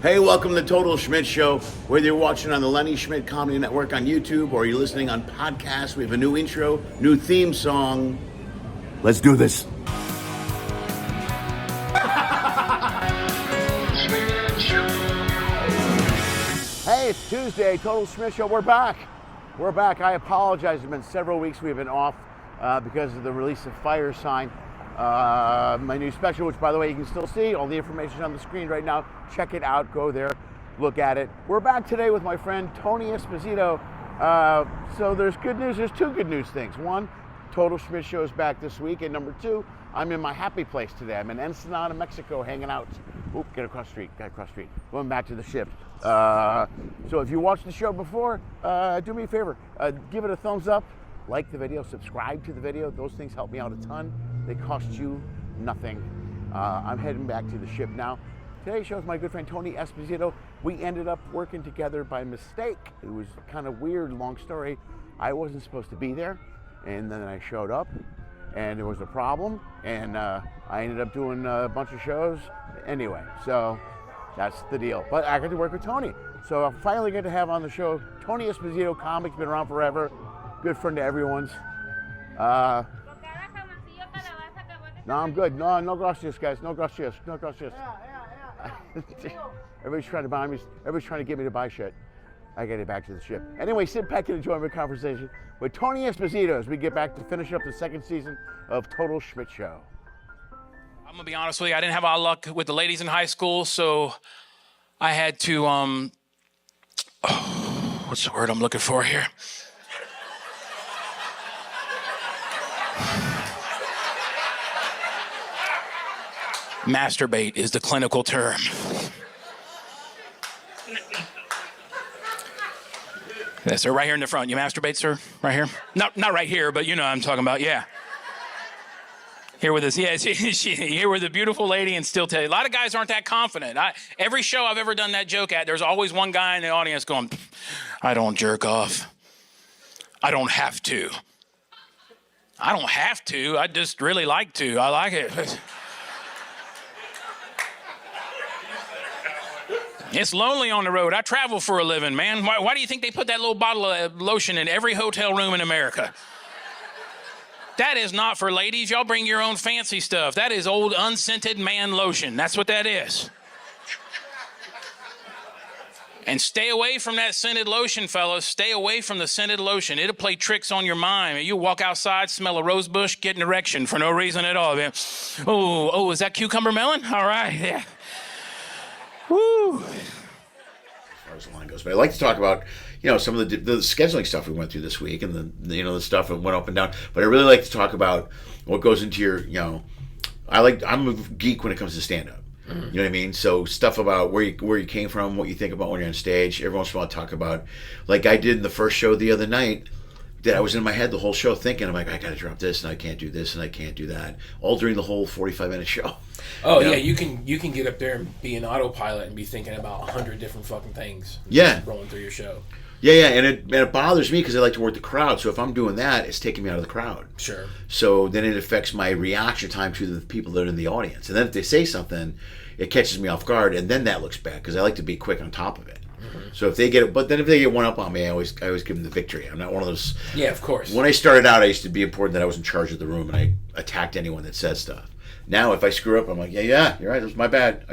Hey, welcome to the Total Schmidt Show. Whether you're watching on the Lenny Schmidt Comedy Network on YouTube or you're listening on podcasts, we have a new intro, new theme song. Let's do this. Hey, it's Tuesday, Total Schmidt Show. We're back. I apologize. It's been several weeks we've been off because of the release of Fire Sign. My new special, which by the way you can still see, all the information on the screen right now. Check it out, go there, look at it. We're back today with my friend Tony Esposito. So there's good news, there's two good news things. One, Total Schmidt Show is back this week, and number two, I'm in my happy place today. I'm in Ensenada, Mexico, hanging out. Oop, get across the street, going back to the ship. So if you watched the show before, do me a favor, give it a thumbs up, like the video, subscribe to the video. Those things help me out a ton. They cost you nothing. I'm heading back to the ship now. Today's show is my good friend Tony Esposito. We ended up working together by mistake. It was kind of weird, long story. I wasn't supposed to be there, and then I showed up, and there was a problem, and I ended up doing a bunch of shows. Anyway, so that's the deal. But I got to work with Tony. So I finally get to have on the show Tony Esposito, comic, been around forever, good friend to everyone's. No, I'm good. No gracias, guys. No gracias. Everybody's trying to buy me. Everybody's trying to get me to buy shit. I get it back to the ship. Anyway, sit back and enjoy my conversation with Tony Esposito as we get back to finish up the second season of Total Schmidt Show. I'm gonna be honest with you. I didn't have a lot of luck with the ladies in high school, so I had to what's the word I'm looking for here? Masturbate is the clinical term. Yes, sir, right here in the front. You masturbate, sir? Right here? Not right here, but you know what I'm talking about, yeah. Here with us, yeah, here with a beautiful lady and still tell you. A lot of guys aren't that confident. Every show I've ever done that joke at, there's always one guy in the audience going, I don't jerk off. I don't have to. I don't have to, I just really like to. I like it. It's lonely on the road. I travel for a living, man. Why do you think they put that little bottle of lotion in every hotel room in America? That is not for ladies. Y'all bring your own fancy stuff. That is old unscented man lotion. That's what that is. And stay away from that scented lotion, fellas. Stay away from the scented lotion. It'll play tricks on your mind. You walk outside, smell a rose bush, get an erection for no reason at all. Oh, is that cucumber melon? All right, yeah. Woo. As far as the line goes, but I like to talk about, some of the scheduling stuff we went through this week, and the stuff that went up and down. But I really like to talk about what goes into your, I'm a geek when it comes to stand up. Mm-hmm. You know what I mean? So stuff about where you came from, what you think about when you're on stage. Every once in a while, I talk about, like I did in the first show the other night. That I was in my head the whole show thinking, I'm like, I gotta drop this, and I can't do this, and I can't do that, all during the whole 45-minute show. Oh yeah, you can get up there and be an autopilot and be thinking about 100 different fucking things. Yeah, rolling through your show. Yeah, and it bothers me because I like to work the crowd. So if I'm doing that, it's taking me out of the crowd. Sure. So then it affects my reaction time to the people that are in the audience, and then if they say something, it catches me off guard, and then that looks bad because I like to be quick on top of it. So if they get it, but then if they get one up on me, I always give them the victory. I'm not one of those. Yeah, of course. When I started out, I used to be important that I was in charge of the room and I attacked anyone that said stuff. Now, if I screw up, I'm like, yeah, you're right. It was my bad.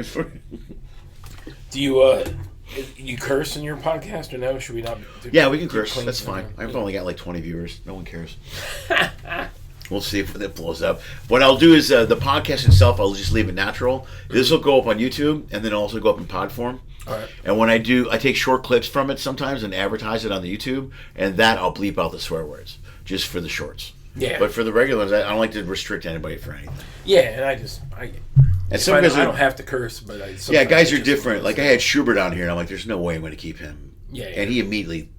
Do you curse in your podcast or no? Should we not? Yeah, we can curse. That's fine. I've only got like 20 viewers. No one cares. We'll see if it blows up. What I'll do is the podcast itself, I'll just leave it natural. This will go up on YouTube and then also go up in pod form. All right. And when I take short clips from it sometimes and advertise it on the YouTube, and that I'll bleep out the swear words just for the shorts. Yeah. But for the regulars, I don't like to restrict anybody for anything. Yeah, and I don't have to curse, but guys are different. Like I had Schubert on here, and I'm like, there's no way I'm going to keep him. Yeah. And he immediately,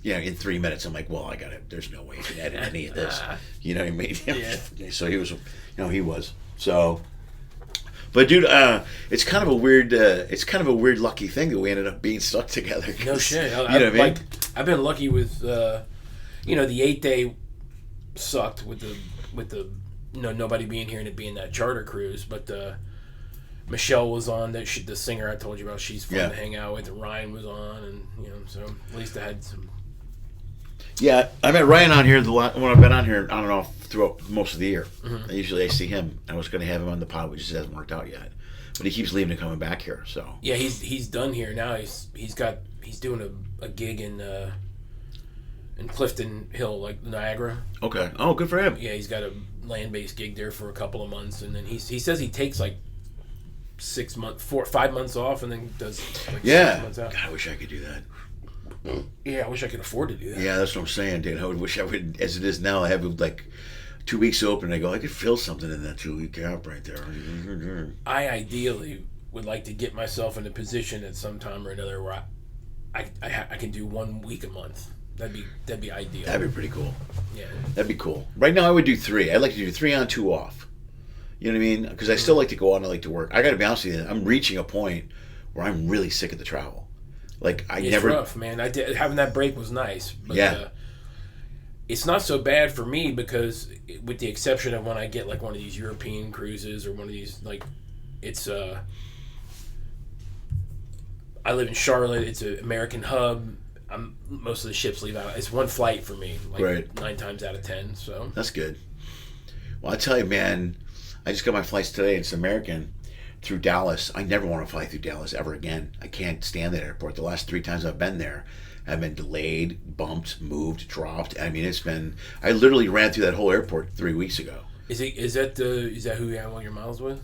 in 3 minutes, I'm like, well, I got it. There's no way you can edit any of this. You know what I mean? Yeah. So he was, he was. So, but dude, it's kind of a weird lucky thing that we ended up being stuck together. No shit. You know what I mean? Like, I've been lucky with, the 8-day sucked with the nobody being here and it being that charter cruise, but Michelle was on. The singer I told you about. She's fun Yeah. to hang out with. And Ryan was on, and so at least I had some. Yeah, I met Ryan on here when I've been on here. I don't know throughout most of the year. Mm-hmm. Usually I see him. I was going to have him on the pod, which just hasn't worked out yet. But he keeps leaving and coming back here. So Yeah, he's done here now. He's doing a gig in Clifton Hill, like Niagara. okay. Oh, good for him. Yeah, he's got a land-based gig there for a couple of months, and then he says he takes like 5 months off, and then does like 6 months out. God, I wish I could do that. Yeah, I wish I could afford to do that. Yeah, that's what I'm saying, dude. I wish I would. As it is now, I have like 2 weeks open. And I go, I could feel something in that 2 week gap right there. I ideally would like to get myself in a position at some time or another where I can do 1 week a month. That'd be ideal. That'd be pretty cool. Yeah. That'd be cool. Right now, I would do 3. I'd like to do 3 on, 2 off. You know what I mean? Because I still like to go out and I like to work. I got to be honest with you. I'm reaching a point where I'm really sick of the travel. Like It's rough, man. Having that break was nice, but Yeah. It's not so bad for me because, with the exception of when I get like one of these European cruises or one of these it's I live in Charlotte. It's an American hub. Most of the ships leave out. It's one flight for me, like Right. 9 times out of 10. So That's good. Well, I tell you, man, I just got my flights today. It's American through Dallas. I never want to fly through Dallas ever again. I can't stand that airport. The last 3 times I've been there, I've been delayed, bumped, moved, dropped. I mean, I literally ran through that whole airport 3 weeks ago. is that who you have all your miles with?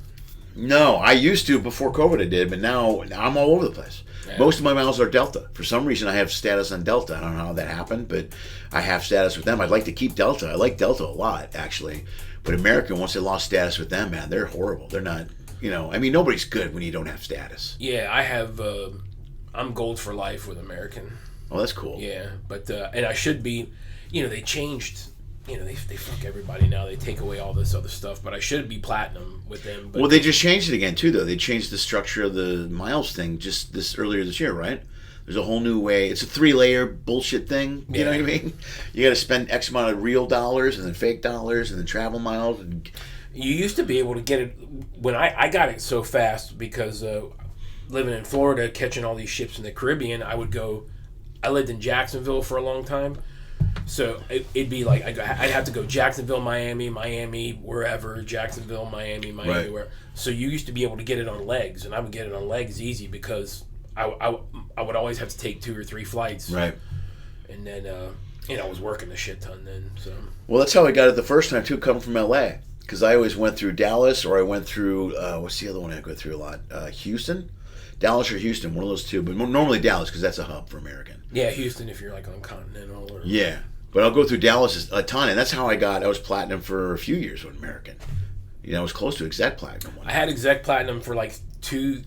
No, I used to before COVID I did, but now I'm all over the place. Yeah. Most of my miles are Delta. For some reason, I have status on Delta. I don't know how that happened, but I have status with them. I'd like to keep Delta. I like Delta a lot, actually. But American, once they lost status with them, man, they're horrible. They're not, I mean, nobody's good when you don't have status. Yeah, I have. I'm gold for life with American. Oh, that's cool. Yeah, but and I should be. They changed. They fuck everybody now. They take away all this other stuff, but I should be platinum with them. But Well, they just changed it again, too, though. They changed the structure of the miles thing just earlier this year, right? There's a whole new way. It's a 3-layer bullshit thing. You know what I mean? You got to spend X amount of real dollars and then fake dollars and then travel miles. And you used to be able to get it when I got it so fast because living in Florida, catching all these ships in the Caribbean, I lived in Jacksonville for a long time. So it'd be like I'd have to go Jacksonville, Miami, wherever, Jacksonville, Miami, Right. where. So you used to be able to get it on legs, and I would get it on legs easy because I would always have to take 2 or 3 flights. Right. And then I was working a shit ton then. So Well, that's how I got it the first time, too, coming from L.A. Because I always went through Dallas or I went through, what's the other one I go through a lot? Houston? Dallas or Houston, one of those two. But normally Dallas because that's a hub for American. yeah, Houston if you're like on Continental or Yeah. But I'll go through Dallas a ton. And that's how I was platinum for a few years with American. I was close to exec platinum one. I had exec platinum for like 2.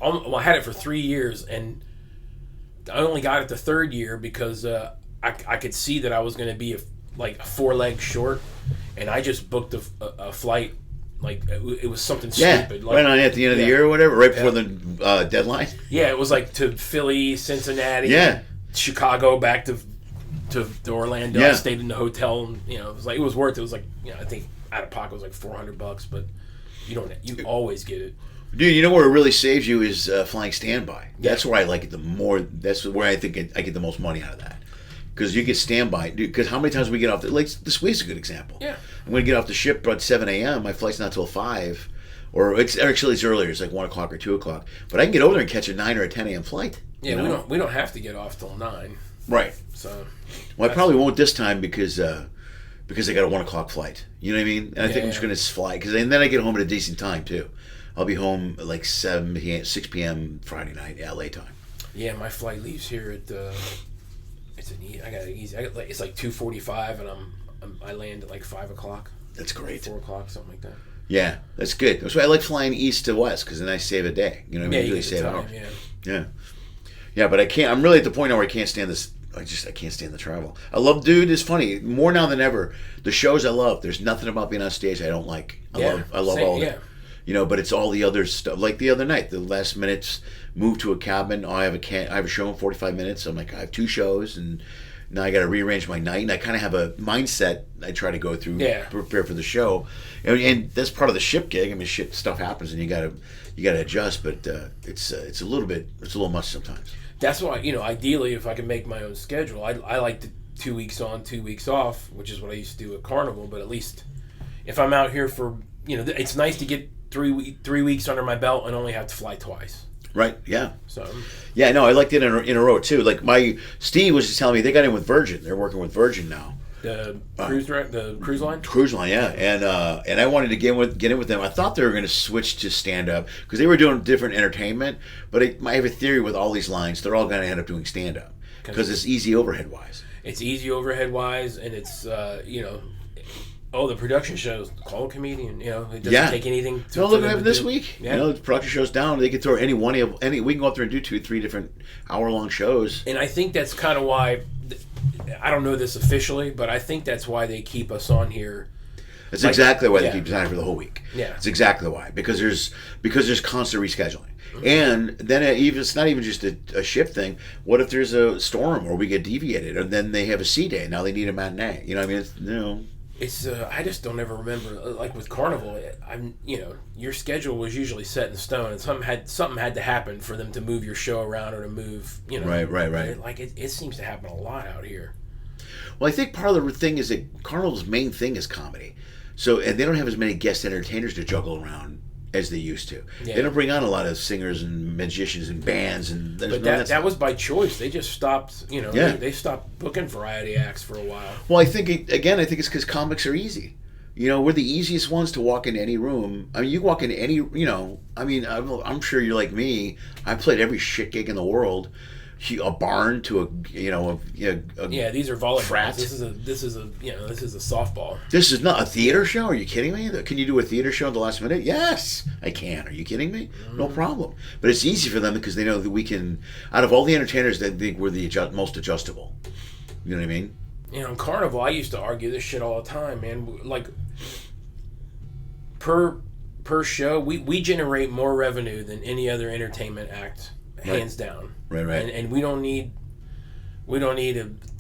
I had it for 3 years, and I only got it the 3rd year because I could see that I was going to be a 4 legs short, and I just booked a flight. Like it was something stupid. Like, right on at the end of the year or whatever, right before the deadline. Yeah, it was like to Philly, Cincinnati, Chicago, back to Orlando. Yeah. I stayed in the hotel, and it was worth it. It was like I think out of pocket was like $400, but you always get it. Dude, you know where it really saves you is flying standby. That's where I like it the more. That's where I think I get the most money out of that. Because you get standby. Dude, because how many times we get off this week's a good example. Yeah. I'm going to get off the ship at 7 a.m. My flight's not till 5. Or it's earlier. It's like 1 o'clock or 2 o'clock. But I can get over there and catch a 9 or a 10 a.m. flight. Yeah, we don't have to get off till 9. Right. So. Well, I probably won't this time because I got a 1 o'clock flight. You know what I mean? And I think I'm just going to fly. And then I get home at a decent time, too. I'll be home at like 6 p.m. Friday night, LA time. Yeah, my flight leaves here at it's like 2:45, and I land at like 5 o'clock. That's great. 4 o'clock, something like that. Yeah, that's good. That's why I like flying east to west because then I save a day. You know what I mean? Yeah, Usually save an hour. Yeah. Yeah, but I can't. I'm really at the point now where I can't stand this. I can't stand the travel. Dude, it's funny. More now than ever, the shows I love. There's nothing about being on stage I don't like. I love all of it. But it's all the other stuff. Like the other night, the last minutes, moved to a cabin. Oh, I have a show in 45 minutes. I'm like, I have 2 shows, and now I got to rearrange my night, and I kind of have a mindset I try to go through, prepare for the show, and that's part of the ship gig. I mean, shit stuff happens, and you gotta adjust, but it's a little much sometimes. That's why, ideally, if I can make my own schedule, I like to 2 weeks on, 2 weeks off, which is what I used to do at Carnival. But at least if I'm out here for, it's nice to get 3 weeks under my belt and only have to fly twice. Right. Yeah. So. Yeah. No, I liked it in a row too. Like Steve was just telling me they got in with Virgin. They're working with Virgin now. The cruise line. Cruise line, yeah. And I wanted to get in with them. I thought they were going to switch to stand up because they were doing different entertainment. But I have a theory with all these lines, they're all going to end up doing stand up because it's easy overhead wise. It's easy overhead wise, and it's the production shows, call a comedian. It doesn't take anything. No, look what happened this week. Yeah. The production show's down. They can throw any. We can go up there and do 2-3 different hour-long shows. And I think that's kind of why. I don't know this officially, but I think that's why they keep us on here. That's exactly why they keep us on here for the whole week. Yeah, it's exactly why, because there's constant rescheduling. Mm-hmm. And then it's not even just a shift thing. What if there's a storm or we get deviated, and then they have a C day? Now they need a matinee. It's I just don't ever remember, like with Carnival, your schedule was usually set in stone, and something had to happen for them to move your show around or to move, Right. Like it seems to happen a lot out here. Well, I think part of the thing is that Carnival's main thing is comedy, and they don't have as many guest entertainers to juggle around as they used to. Yeah. They don't bring on a lot of singers and magicians and bands, but that was by choice. They just stopped. They stopped booking variety acts for a while. Well, I think it's because comics are easy. We're the easiest ones to walk into any room. I mean, you walk into any. I'm sure you're like me. I played every shit gig in the world. A barn to a these are volleyball. Frat. This is a softball. This is not a theater show. Are you kidding me? Can you do a theater show at the last minute? Yes, I can. Are you kidding me? Mm-hmm. No problem. But it's easy for them because they know that we can. Out of all the entertainers, they think we're the most adjustable. You know what I mean? In Carnival, I used to argue this shit all the time, man. Like per show, we generate more revenue than any other entertainment act. Hands down. Right. And we don't need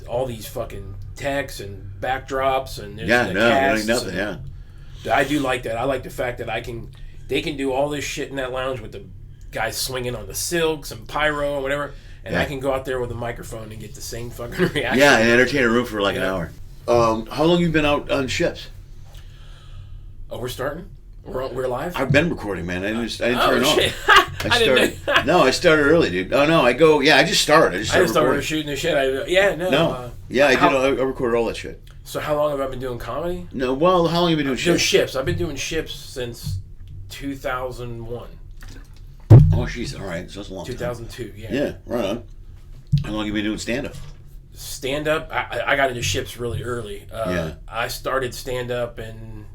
all these fucking techs and backdrops and casts nothing. Yeah. I do like that. I like the fact that they can do all this shit in that lounge with the guys swinging on the silks and pyro and whatever, and I can go out there with a microphone and get the same fucking reaction. Yeah, and entertain a room for like an hour. How long have you been out on ships? Oh, we're starting. We're live? I've been recording, man. I didn't turn shit. off. I started early, dude. Oh, no, I just started. I just started shooting the shit. I recorded all that shit. So how long have I been doing comedy? No, well, how long have you been doing ships? I've been doing ships since 2001. Oh, jeez. All right. So that's a long 2002, time. Yeah, right on. How long have you been doing stand-up? Stand-up? I got into ships really early. I started stand-up in,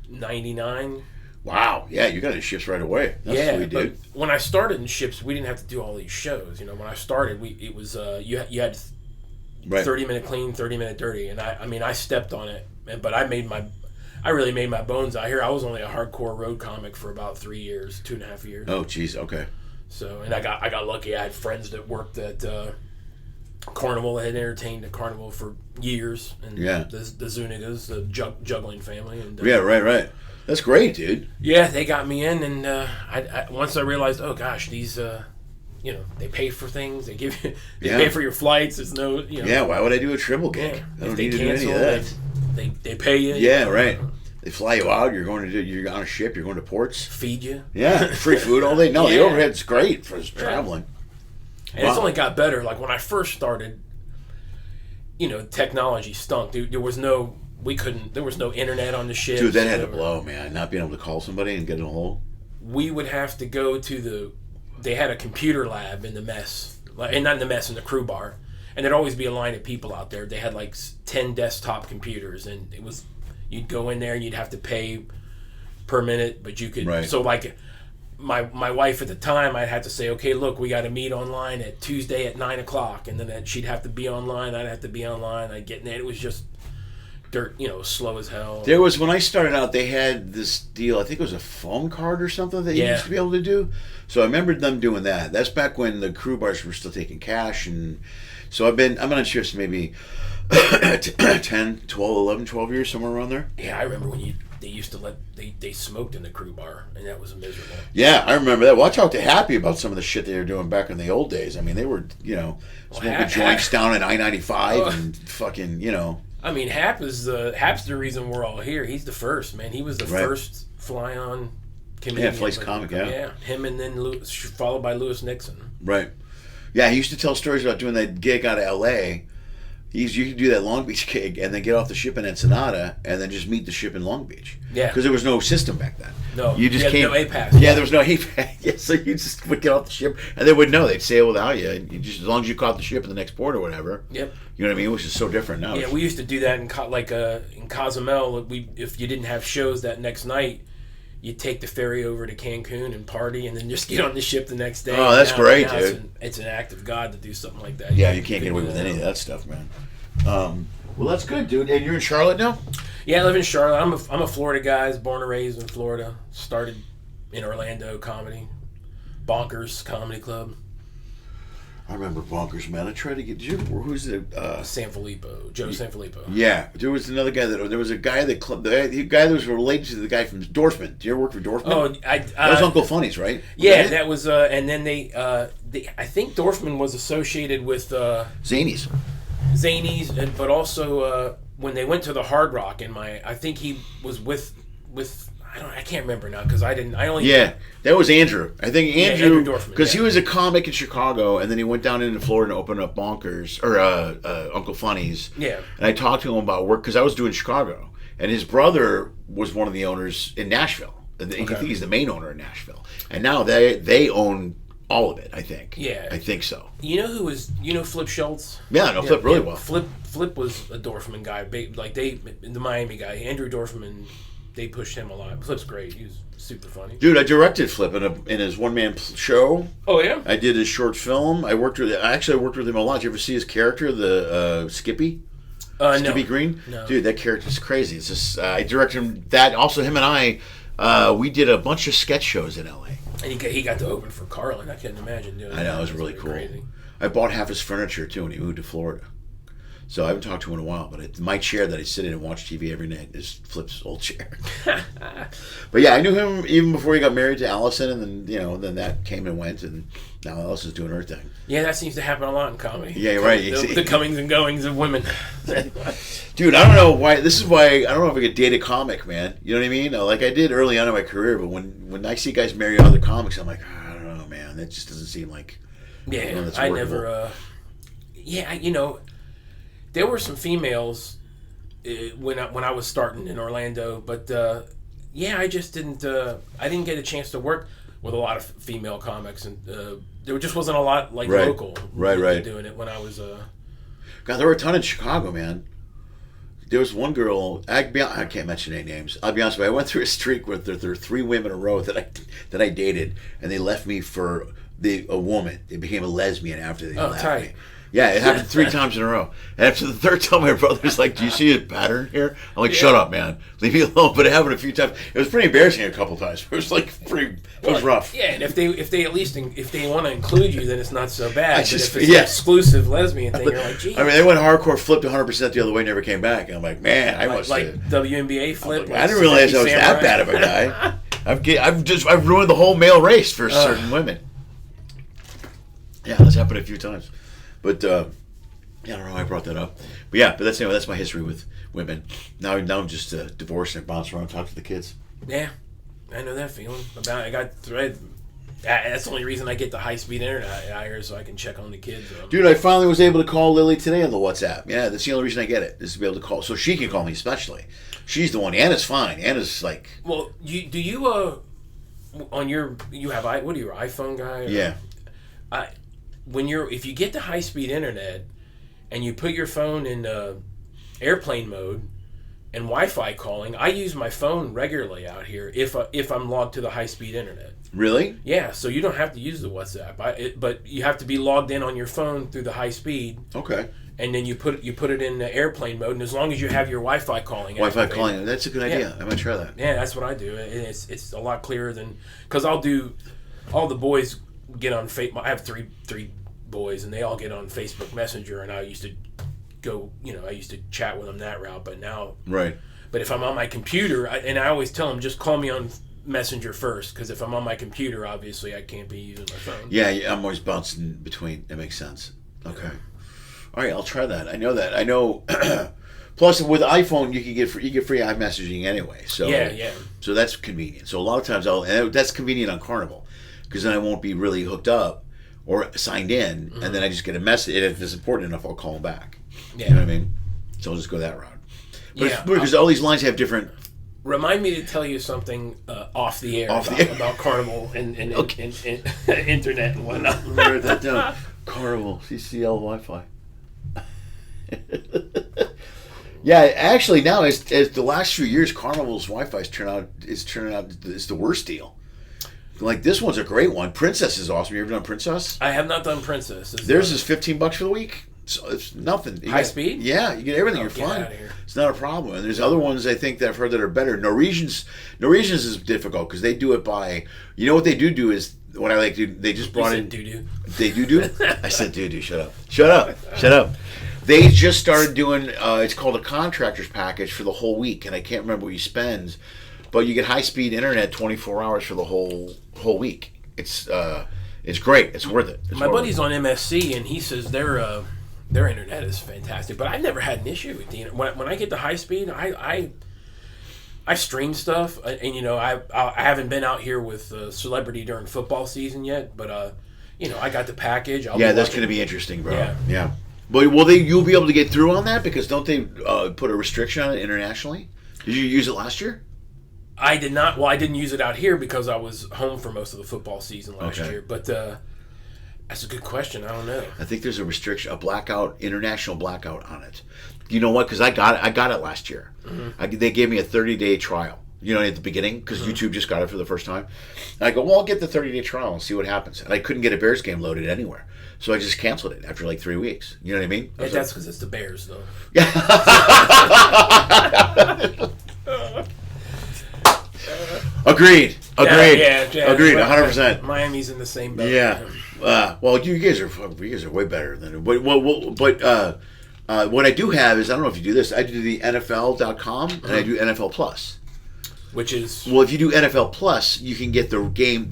99. Wow, yeah, you got into ships right away. That's sweet, dude. But when I started in ships, we didn't have to do all these shows. When I started, it was you had 30-minute clean, 30-minute dirty, and I stepped on it, but I really made my bones out here. I was only a hardcore road comic for about 3 years, 2.5 years. Oh, jeez, okay. So, and I got lucky. I had friends that worked at Carnival. I had entertained at Carnival for years, and the Zunigas, the juggling family, and right. That's great, dude. Yeah, they got me in, and I once I realized, oh gosh, these they pay for things. They give you, pay for your flights. There's no, Yeah, why would I do a triple gig? Yeah. I don't need to do any of that. They pay you. Yeah, right. They fly you out. You're on a ship. You're going to ports. Feed you. Yeah, free food all day. No, the overhead's great for traveling. And it's only got better. Like when I first started, technology stunk. There was no internet on the ship. Dude, that had to blow, man. Not being able to call somebody and get in a hole. We would have to go to they had a computer lab in the mess, and not in the mess, in the crew bar. And there'd always be a line of people out there. They had 10 desktop computers, and you'd go in there and you'd have to pay per minute, but you could, so my wife at the time, I'd have to say, okay, look, we got to meet online at Tuesday at 9:00, and then she'd have to be online. I'd have to be online. I'd get in there. It was just dirt, slow as hell. There was, when I started out, they had this deal, I think it was a phone card or something that you used to be able to do. So I remember them doing that. That's back when the crew bars were still taking cash. And so I'm on shifts maybe 10, 12, 11, 12 years, somewhere around there. Yeah, I remember when they used to they smoked in the crew bar, and that was miserable. Yeah, I remember that. Well, I talked to Happy about some of the shit they were doing back in the old days. I mean, they were, smoking joints down at I-95 and fucking, I mean, Hap's the reason we're all here. He's the first, man. He was the first fly-on comedian. Yeah, Fly's comic, Yeah, him and then followed by Lewis Nixon. Right. Yeah, he used to tell stories about doing that gig out of L.A. You could do that Long Beach gig and then get off the ship in Ensenada and then just meet the ship in Long Beach. Yeah. Because there was no system back then. No. You just came. No A-pass. Yeah, there was no A-pass. Yeah, so you just would get off the ship and they would know. They'd sail without you. And as long as you caught the ship in the next port or whatever. Yep. You know what I mean? Which is so different now. Yeah, we used to do that in Cozumel. If you didn't have shows that next night, you'd take the ferry over to Cancun and party, and then just get on the ship the next day. Oh, that's great, dude. It's an act of God to do something like that. Yeah, you can't get away with any of that stuff, man. Well, that's good, dude. And you're in Charlotte now? Yeah, I live in Charlotte. I'm a Florida guy. I was born and raised in Florida. Started in Orlando comedy. Bonkers Comedy Club. I remember Bonkers, man. I tried to get. Who's it? Sanfilippo. Joe Sanfilippo. Yeah, there was another guy there was a guy that the guy that was related to the guy from Dorfman. Do you ever work for Dorfman? Oh, that was Uncle Funny's, right? That was. And then I think Dorfman was associated with Zanies, but also when they went to the Hard Rock I think he was with. I can't remember now because Yeah, that was Andrew. I think Andrew Dorfman, because he was a comic in Chicago and then he went down into Florida and opened up Bonkers or Uncle Funny's. Yeah, and I talked to him about work because I was doing Chicago and his brother was one of the owners in Nashville. I think he's the main owner in Nashville, and now they own all of it. I think. Yeah, I think so. You know who was? Flip Schultz? Yeah, I know Flip really well. Flip was a Dorfman guy. The Miami guy, Andrew Dorfman. They pushed him a lot. Flip's great. He was super funny. Dude, I directed Flip in his one-man show. Oh, yeah? I did his short film. I worked with him a lot. Did you ever see his character, the Skippy? Skippy No. Green? No. Dude, that character's crazy. It's just, I directed him that. Also, him and I, we did a bunch of sketch shows in L.A. And he got to open for Carlin. I couldn't imagine doing that. I know, it was really cool. Crazy. I bought half his furniture, too, when he moved to Florida. So I haven't talked to him in a while, but my chair that I sit in and watch TV every night is Flip's old chair. But yeah, I knew him even before he got married to Allison, and then then that came and went, and now Allison's doing her thing. Yeah, that seems to happen a lot in comedy. Yeah, right. The comings and goings of women. Dude, I don't know why. This is why I don't know if I could date a comic, man. You know what I mean? Like I did early on in my career, but when I see guys marry other comics, I'm like, I don't know, man. That just doesn't seem like. Yeah, that's I workable. never. There were some females when I was starting in Orlando, but I just didn't. I didn't get a chance to work with a lot of female comics, and there just wasn't a lot local. Right. Doing it when I was. God, there were a ton in Chicago, man. There was one girl. I can't mention any names. I'll be honest with you. I went through a streak where there were 3 women in a row that I dated, and they left me for a woman. They became a lesbian after they left tight. me. Yeah, it happened 3 times in a row. And after the 3rd time, my brother's like, "Do you see a pattern here?" I'm like, "Shut up, man. Leave me alone." But it happened a few times. It was pretty embarrassing a couple times. It was it was rough. Yeah, and if they want to include you, then it's not so bad. But if it's an exclusive lesbian thing, you're like, "Gee." I mean, they went hardcore, flipped 100% the other way, never came back. And I'm like, man, I must like WNBA flip. I didn't realize I was that bad of a guy. I've ruined the whole male race for certain women. Yeah, that's happened a few times, but. I don't know why I brought that up. But that's my history with women. Now I'm just divorced and bounce around and talk to the kids. Yeah, I know that feeling. That's the only reason I get the high-speed internet out here, so I can check on the kids. Dude, I finally was able to call Lily today on the WhatsApp. Yeah, that's the only reason I get it, is to be able to call. So she can call me especially. She's the one. Anna's fine. Anna's like... Well, you have what are you, your iPhone guy? Or, yeah. If you get the high-speed internet, and you put your phone in airplane mode and Wi-Fi calling, I use my phone regularly out here if I'm logged to the high-speed internet. Really? Yeah, so you don't have to use the WhatsApp, but you have to be logged in on your phone through the high speed. Okay. and then you put it in the airplane mode, and as long as you have your Wi-Fi calling, that's a good idea. I'm gonna try that. Yeah, that's what I do. It's a lot clearer than because I'll do all the boys get on I have three boys, and they all get on Facebook Messenger, and I used to go, I used to chat with them that route, but now right. But if I'm on my computer, and I always tell them, just call me on Messenger first, because if I'm on my computer, obviously I can't be using my phone. Yeah, I'm always bouncing between. It makes sense. Okay. All right, I'll try that. I know that. I know. Plus, with iPhone, you get free iMessaging anyway. So yeah. So that's convenient. So a lot of times that's convenient on Carnival, because then I won't be really hooked up or signed in, and then I just get a message. And if it's important enough, I'll call them back. Yeah. You know what I mean? So I'll just go that route. But because all these lines have different. Remind me to tell you something off the air about Carnival and internet and whatnot. Write that down. Carnival CCL Wi-Fi. Yeah, actually now as the last few years, Carnival's Wi-Fi is turning out it's the worst deal. Like this one's a great one. Princess is awesome. You ever done Princess? I have not done Princess. Theirs is $15 for the week. So it's nothing. High speed? Yeah, you get everything. You're get fine. out of here. It's not a problem. And there's other ones I think that I've heard that are better. Norwegians is difficult because they do it by. You know what they do is what I like to do. They just brought in doo-doo. They do. I said doo-doo. Shut up. They just started doing. It's called a contractor's package for the whole week, and I can't remember what you spend, but you get high speed internet 24 hours for the whole week. It's great. It's worth it. My buddy's on MSC, and he says their internet is fantastic, but I've never had an issue with the internet. When I get the high speed, I stream stuff, and I haven't been out here with Celebrity during football season yet, but I got the package. That's going to be interesting, bro. Yeah. But you'll be able to get through on that because don't they put a restriction on it internationally? Did you use it last year? I did not. Well, I didn't use it out here because I was home for most of the football season last year. But that's a good question. I don't know. I think there's a restriction, international blackout on it. You know what? Because I got it last year. Mm-hmm. They gave me a 30-day trial. At the beginning, because YouTube just got it for the first time. And I go, well, I'll get the 30-day trial and see what happens. And I couldn't get a Bears game loaded anywhere. So I just canceled it after like 3 weeks. You know what I mean? Yeah, that's because it's the Bears, though. Agreed. Yeah. Agreed. 100%. Miami's in the same boat. Yeah. Well, you guys are way better than. But what I do have is I don't know if you do this. I do the NFL.com and I do NFL Plus. Which is if you do NFL Plus, you can get the game.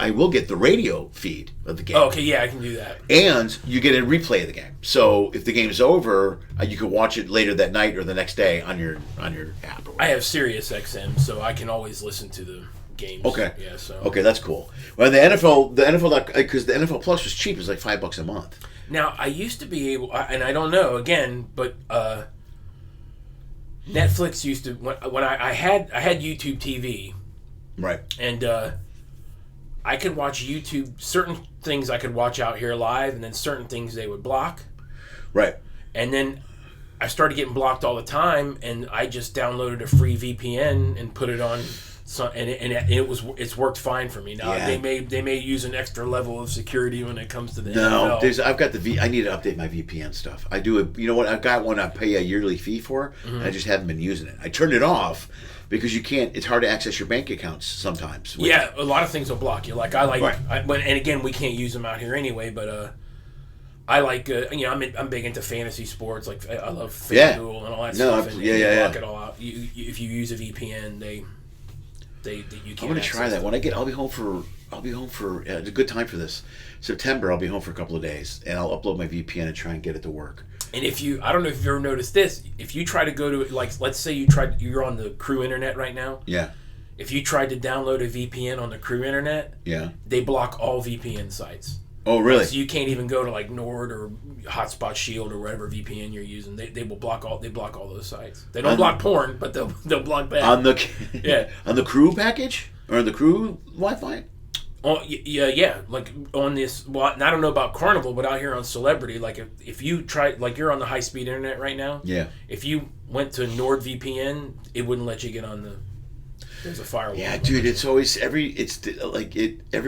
I will get the radio feed of the game. Oh, okay, yeah, I can do that. And you get a replay of the game. So if the game's over, you can watch it later that night or the next day on your app. I have Sirius XM, so I can always listen to the games. Okay. Yeah. So. Okay, that's cool. Well, the NFL because the NFL Plus was cheap. It was like $5 a month. Now I used to be able, and I don't know again, but. Netflix used to when I had YouTube TV, right? And I could watch YouTube. Certain things I could watch out here live, and then certain things they would block, right? And then I started getting blocked all the time, and I just downloaded a free VPN and put it on. It's worked fine for me now. Yeah. They may use an extra level of security when it comes to the NFL. I've got I need to update my VPN stuff. I do it. You know what? I've got one I pay a yearly fee for, and I just haven't been using it. I turned it off because you can't. It's hard to access your bank accounts sometimes. Yeah, a lot of things will block you. Like right. And again, we can't use them out here anyway. But I like I'm big into fantasy sports. Like I love FanDuel and all that stuff. And you block it all out. If you use a VPN, you can't. I'm going to try that when I get. I'll be home for. It's a good time for this. September. I'll be home for a couple of days, and I'll upload my VPN and try and get it to work. And I don't know if you've ever noticed this. If you try to go to let's say you're on the Crew internet right now. Yeah. If you tried to download a VPN on the Crew internet. Yeah. They block all VPN sites. Oh, really? So you can't even go to Nord or Hotspot Shield or whatever VPN you're using. They will block all those sites. They don't block porn, but they'll block that. On the Crew package or on the Crew Wi-Fi. Oh yeah. Like on this. Well, I don't know about Carnival, but out here on Celebrity, like if you try, you're on the high speed internet right now. Yeah. If you went to NordVPN, it wouldn't let you get on the. There's a firewall. Yeah, dude, it's always every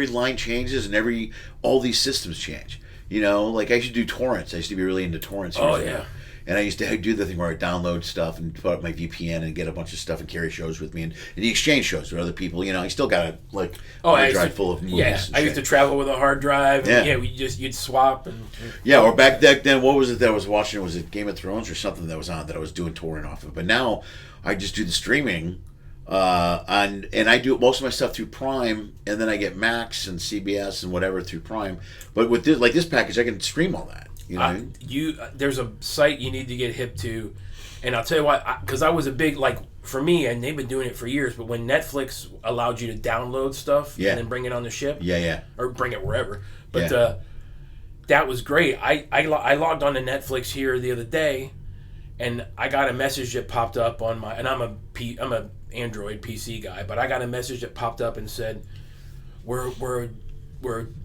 line changes and all these systems change. You know, like I used to do torrents. I used to be really into torrents. Oh, years ago. yeah. And I used to do the thing where I download stuff and put up my VPN and get a bunch of stuff and carry shows with me and the exchange shows with other people. You know, I still got a hard drive full of movies. Yeah, I used to travel with a hard drive. Yeah, and you'd swap and or back then, what was it that I was watching? Was it Game of Thrones or something that was on that I was doing touring off of? But now I just do the streaming, and I do most of my stuff through Prime, and then I get Max and CBS and whatever through Prime. But with this package, I can stream all that. You know what I mean? There's a site you need to get hip to, and I'll tell you what, because I was a big, like, for me, and they've been doing it for years, but when Netflix allowed you to download stuff and then bring it on the ship, or bring it wherever, but that was great. I logged on to Netflix here the other day, and I got a message that popped up on my, and I'm a Android PC guy, but I got a message that popped up and said, we're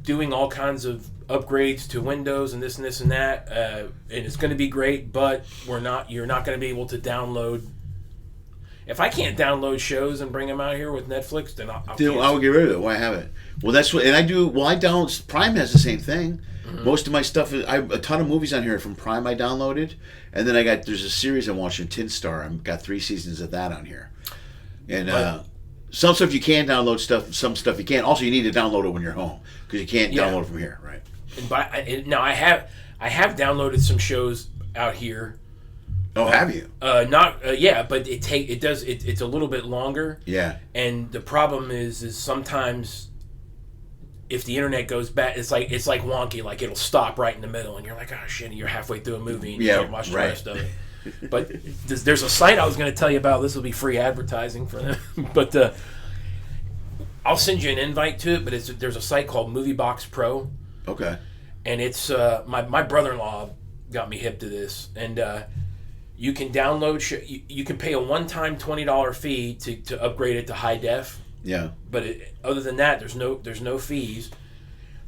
doing all kinds of upgrades to Windows and this and that, and it's going to be great, but you're not going to be able to download. If I can't download shows and bring them out here with Netflix, then I will get rid of it. Why have it? Well, that's what, and I do. Well, I download. Prime has the same thing. Mm-hmm. Most of my stuff, I have a ton of movies on here from Prime I downloaded, and then there's a series I'm watching, Tin Star. I've got 3 seasons of that on here, and some stuff you can download some stuff you can't. Also, you need to download it when you're home because you can't download it from here, right? But now I have downloaded some shows out here. Oh, have you? But it's a little bit longer. Yeah. And the problem is sometimes if the internet goes bad, it's like wonky. Like it'll stop right in the middle, and you're like, oh shit, and you're halfway through a movie and you can't watch the rest of it. But there's a site I was going to tell you about. This will be free advertising for them. But I'll send you an invite to it. But there's a site called MovieBox Pro. Okay. And it's my brother-in-law got me hip to this, and you can download. You can pay a one-time $20 fee to upgrade it to high def. Yeah. But other than that, there's no fees.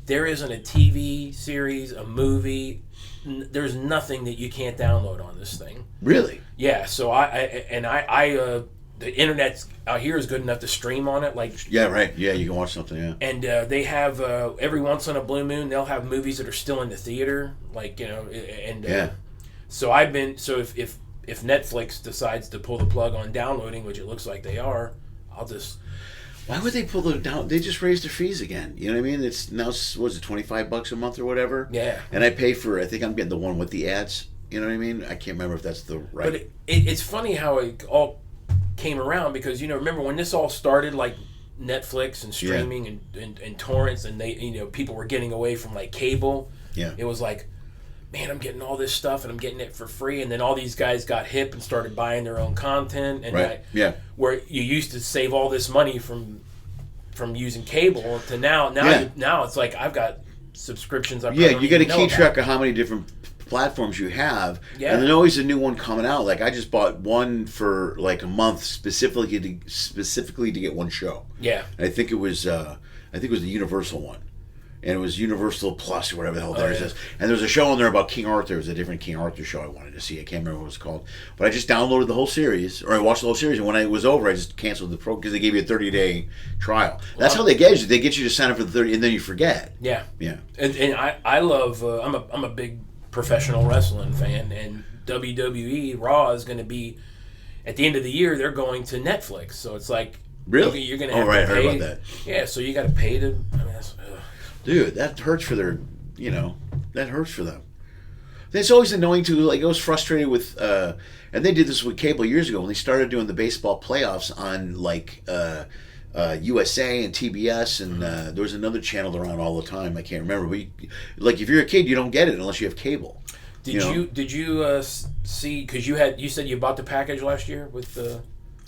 There isn't a TV series, a movie. There's nothing that you can't download on this thing. Really? Yeah. So the internet out here is good enough to stream on it. Yeah, right. Yeah, you can watch something. Yeah. And they have every once in a blue moon they'll have movies that are still in the theater, So if Netflix decides to pull the plug on downloading, which it looks like they are, I'll just. Why would they pull them down? They just raised their fees again. You know what I mean? It's now, what is it, $25 a month or whatever? Yeah. And I pay for, I think I'm getting the one with the ads. You know what I mean? I can't remember if that's the right. But it's funny how it all came around because, remember when this all started, like Netflix and streaming and torrents, and they, people were getting away from like cable. Yeah. It was like, man, I'm getting all this stuff and I'm getting it for free. And then all these guys got hip and started buying their own content. And where you used to save all this money from using cable to now it's like I've got subscriptions. You got a key track of how many different platforms you have. Yeah. And there's always a new one coming out. Like I just bought one for like a month specifically to get one show. Yeah. And I think it was the Universal one. And it was Universal Plus or whatever the hell theirs is. And there was a show on there about King Arthur. It was a different King Arthur show I wanted to see. I can't remember what it was called. But I just downloaded the whole series, or I watched the whole series, and when it was over, I just canceled the program because they gave you a 30-day trial. That's how they get you. They get you to sign up for the 30, and then you forget. Yeah. Yeah. And I love, I'm a big professional wrestling fan, and WWE Raw is going to be, at the end of the year, they're going to Netflix. So it's like, really? You're going to have to pay. I heard about that. Yeah, so you got to pay to, that's... Dude, that hurts for their, that hurts for them. It's always annoying too. Like I was frustrated with, and they did this with cable years ago when they started doing the baseball playoffs on like USA and TBS, and there was another channel around all the time. I can't remember, but like if you're a kid, you don't get it unless you have cable. Did you see? Because you said you bought the package last year with the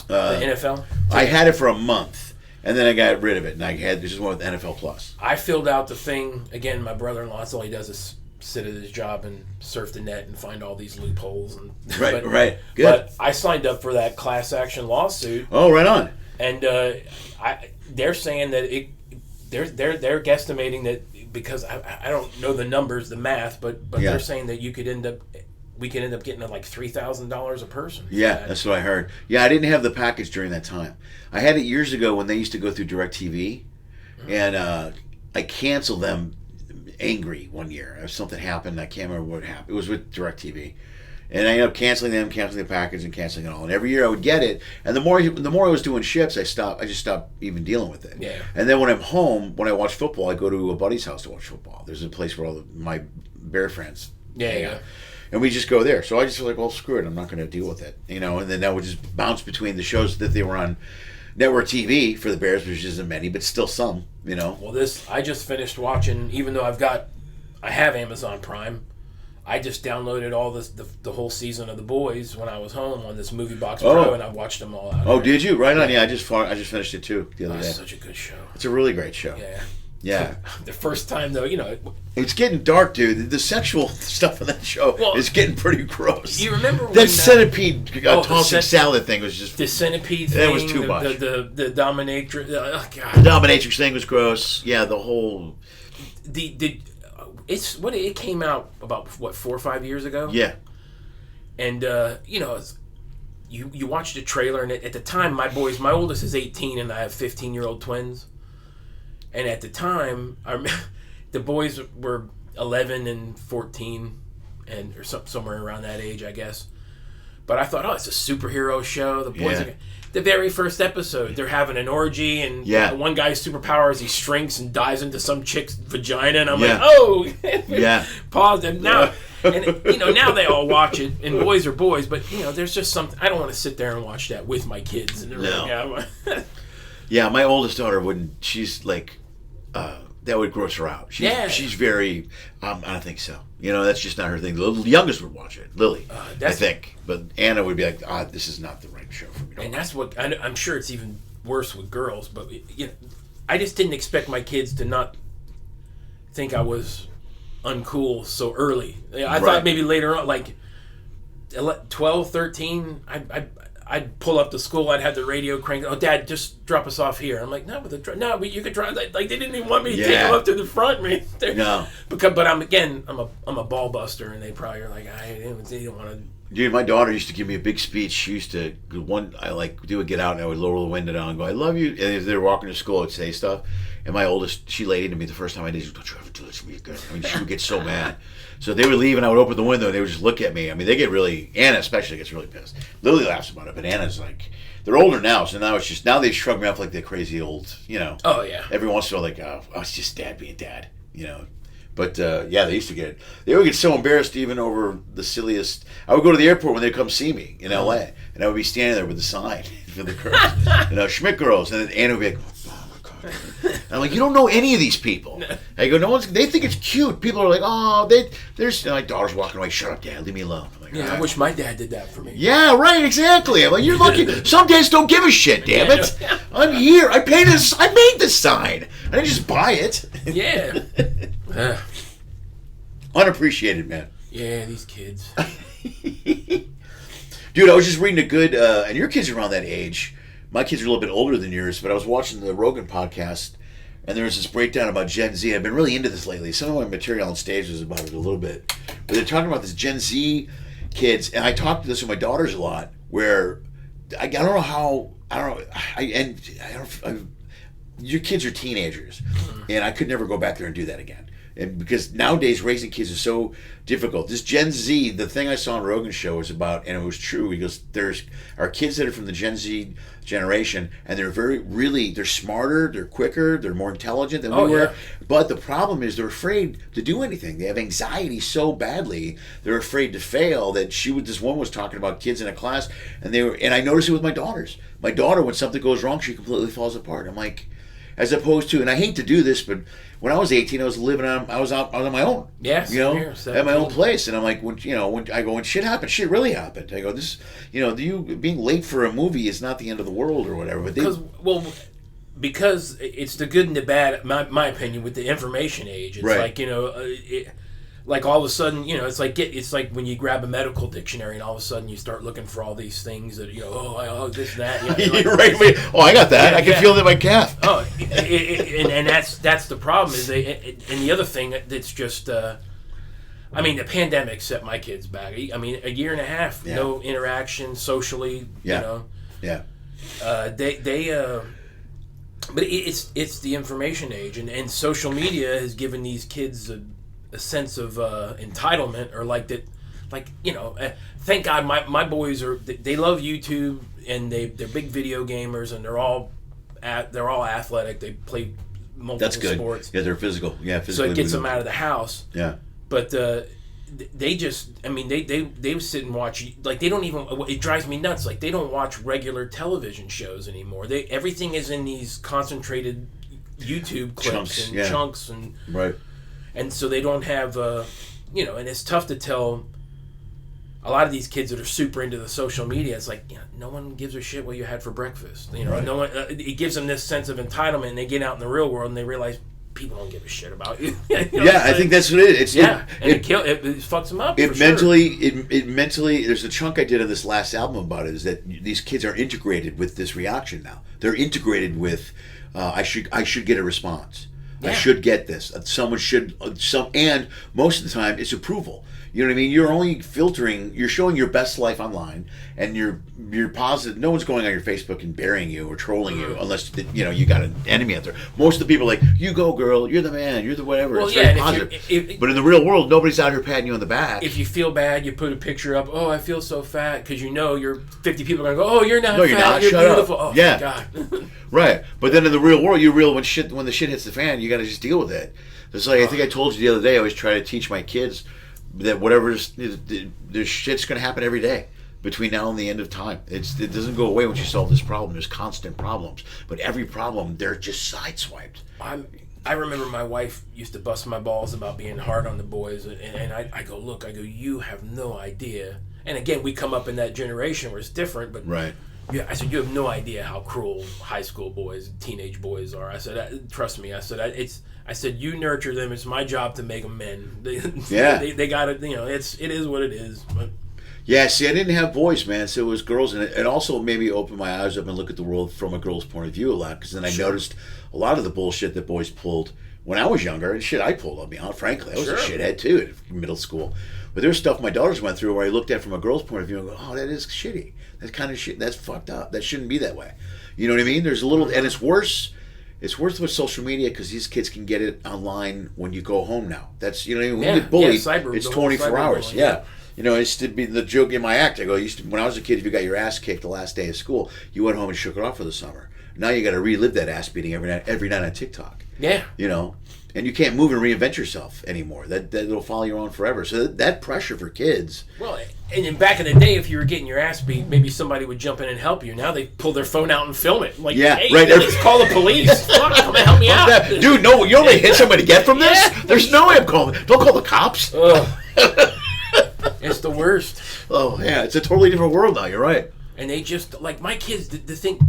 NFL. I had it for a month. And then I got rid of it, and I had this is one with NFL Plus. I filled out the thing again. My brother-in-law, that's all he does is sit at his job and surf the net and find all these loopholes. And right, good. But I signed up for that class action lawsuit. Oh, right on. And they're saying that they're guesstimating that because I don't know the numbers, the math, but they're saying that we could end up getting like $3,000 a person. Yeah, that's what I heard. Yeah, I didn't have the package during that time. I had it years ago when they used to go through DirecTV, and I canceled them angry one year. Something happened. I can't remember what happened. It was with DirecTV. And I ended up canceling the package, and canceling it all. And every year I would get it. And the more I was doing ships, I just stopped even dealing with it. Yeah. And then when I'm home, when I watch football, I go to a buddy's house to watch football. There's a place where all my Bear friends hang out. And we just go there. So I just feel like, well, screw it. I'm not going to deal with it. And then that would just bounce between the shows that they were on network TV for the Bears, which isn't many, but still some, Well, I just finished watching, even though I have Amazon Prime. I just downloaded all the whole season of The Boys when I was home on this Movie Box Pro, and I watched them all out. Oh, did you? Right on. Yeah, I just finished it too the other day. It's such a good show. It's a really great show. Yeah. The first time though, it's getting dark, dude. The sexual stuff on that show is getting pretty gross. You remember when that centipede tossing salad thing was just the centipede thing? That was too much. The dominatrix. Oh, God. The dominatrix thing was gross. Yeah, the whole. It came out about 4 or 5 years ago. Yeah, and you watch the trailer, and at the time, my oldest is 18, and I have 15-year-old twins, and at the time, the boys were 11 and 14, or somewhere around that age, I guess. But I thought, it's a superhero show. The boys the very first episode, they're having an orgy, and one guy's superpower is he shrinks and dives into some chick's vagina, and I'm like, oh, pause. And now, now they all watch it, and boys are boys, but there's just something. I don't want to sit there and watch that with my kids. Yeah, my oldest daughter wouldn't. She's like, that would gross her out. She's very. I don't think so. That's just not her thing. The youngest would watch it, Lily, I think. But Anna would be like, this is not the right show for me. And that's what I'm sure it's even worse with girls. But I just didn't expect my kids to not think I was uncool so early. I thought maybe later on, like 12, 13, I'd pull up to school. I'd have the radio cranked. Oh, Dad, just drop us off here. I'm like, but you could drive. Like they didn't even want me to take them up to the front, man. No, but I'm a ball buster, and they probably are like, they don't want to. Dude, my daughter used to give me a big speech. She used to do a get out, and I would lower the window down and go, "I love you." And as they were walking to school, I'd say stuff. And my oldest, she laid into me the first time I did. She goes, "Don't you ever do this to me again?" I mean, she would get so mad. So they would leave, and I would open the window, and they would just look at me. I mean, they get really. Anna especially gets really pissed. Lily laughs about it, but Anna's like, they're older now, so now they shrug me off like they're crazy old, Oh yeah. Every once in a while, like, it's just Dad being Dad, But they used to they would get so embarrassed even over the silliest. I would go to the airport when they'd come see me in LA, and I would be standing there with the sign for the girls, Schmidt girls, and then Anna would be like, "Oh my God!" And I'm like, "You don't know any of these people." I go, "No they think it's cute." People are like, "Oh, there's my daughter's walking away. Shut up, Dad. Leave me alone." I'm like, I wish my dad did that for me. Yeah, right, exactly. I'm like, you're lucky. Some dads don't give a shit. Damn it! I'm here. I made this sign. I didn't just buy it. Yeah. Unappreciated, man. Yeah, these kids. Dude, I was just reading a good, and your kids are around that age. My kids are a little bit older than yours, but I was watching the Rogan podcast, and there was this breakdown about Gen Z. I've been really into this lately. Some of my material on stage was about it a little bit. But they're talking about this Gen Z kids, and I talk to this with my daughters a lot, where I don't know how, your kids are teenagers, and I could never go back there and do that again. And because nowadays raising kids is so difficult. This Gen Z, the thing I saw on Rogan's show was about, and it was true. He goes, there's our kids that are from the Gen Z generation, and they're smarter, they're quicker, they're more intelligent than we were. But the problem is they're afraid to do anything. They have anxiety so badly, they're afraid to fail. That this one was talking about kids in a class, and I noticed it with my daughters. My daughter, when something goes wrong, she completely falls apart. I'm like, as opposed to, and I hate to do this, but when I was 18, I was on my own. Yes, at my own place, and I'm like, when shit happened, shit really happened. I go, this, you being late for a movie is not the end of the world or whatever. But because it's the good and the bad. My opinion with the information age, it's like like all of a sudden, it's like when you grab a medical dictionary and all of a sudden you start looking for all these things that this and that. You're right. I got that. I can feel that in my calf. And that's the problem is and the other thing that's just the pandemic set my kids back. I mean, a year and a half, no interaction socially. But it's the information age, and social media has given these kids a sense of entitlement, or like that, like, you know, thank God my boys they love YouTube, and they're big video gamers, and they're all athletic. They play multiple sports. Yeah, they're physical. Yeah, physically. So it gets them out of the house. Yeah. But they just, I mean, they sit and watch, like, they don't even, it drives me nuts, like, they don't watch regular television shows anymore. Everything is in these concentrated YouTube clips chunks, and right. And so they don't have, you know, and it's tough to tell a lot of these kids that are super into the social media. It's like, you know, no one gives a shit what you had for breakfast. You know, right. No one. It gives them this sense of entitlement, and they get out in the real world and they realize people don't give a shit about you. You know, yeah, I think that's what it is. It fucks them up. It mentally. There's a chunk I did of this last album about it. Is that these kids are integrated with this reaction now. They're integrated with. I should get a response. Yeah. I should get this. Someone should. And most of the time, it's approval. You know what I mean? You're only filtering. You're showing your best life online, and you're positive. No one's going on your Facebook and burying you or trolling you, unless you know you got an enemy out there. Most of the people are like, "You go, girl. You're the man. You're the whatever." Well, it's very positive. But in the real world, nobody's out here patting you on the back. If you feel bad, you put a picture up. Oh, I feel so fat, because you know you're 50 people are gonna go. Oh, you're not. No, you're fat. Not. You're beautiful. Up. Oh, yeah. God. Right. But then in the real world, when the shit hits the fan, you got to just deal with it. It's like I think I told you the other day. I always try to teach my kids that there's shit's going to happen every day between now and the end of time. It doesn't go away once you solve this problem. There's constant problems, but every problem they're just sideswiped. I remember my wife used to bust my balls about being hard on the boys, and I go, look, you have no idea. And again, we come up in that generation where it's different, but right. Yeah, I said, you have no idea how cruel high school boys, teenage boys are. I said, trust me. I said, you nurture them. It's my job to make them men. They got it. You know, it is what it is. But yeah, see, I didn't have boys, man. So it was girls, and it also made me open my eyes up and look at the world from a girl's point of view a lot. Because then I noticed a lot of the bullshit that boys pulled when I was younger, and shit I pulled on me. Frankly, I was a shithead too in middle school. But there's stuff my daughters went through where I looked at from a girl's point of view and go, oh, that is shitty. That's kind of shit. That's fucked up. That shouldn't be that way. You know what I mean? There's a little, and it's worse. It's worse with social media because these kids can get it online when you go home now. That's, you know, when you get bullied, it's 24 hours. Yeah. You know, it's to be the joke in my act. I go, when I was a kid, if you got your ass kicked the last day of school, you went home and shook it off for the summer. Now you got to relive that ass beating every night on TikTok. Yeah. You know, and you can't move and reinvent yourself anymore. That'll follow you on forever. So that pressure for kids. Well, and then back in the day, if you were getting your ass beat, maybe somebody would jump in and help you. Now they pull their phone out and film it. Like, yeah, hey, right. Let's call the police. Fuck, come and help me out. Dude, no, you only hit somebody to get from this? Yeah. There's no way I'm calling. Don't call the cops. It's the worst. Oh, yeah. It's a totally different world now. You're right. And they just, like, my kids, the thing...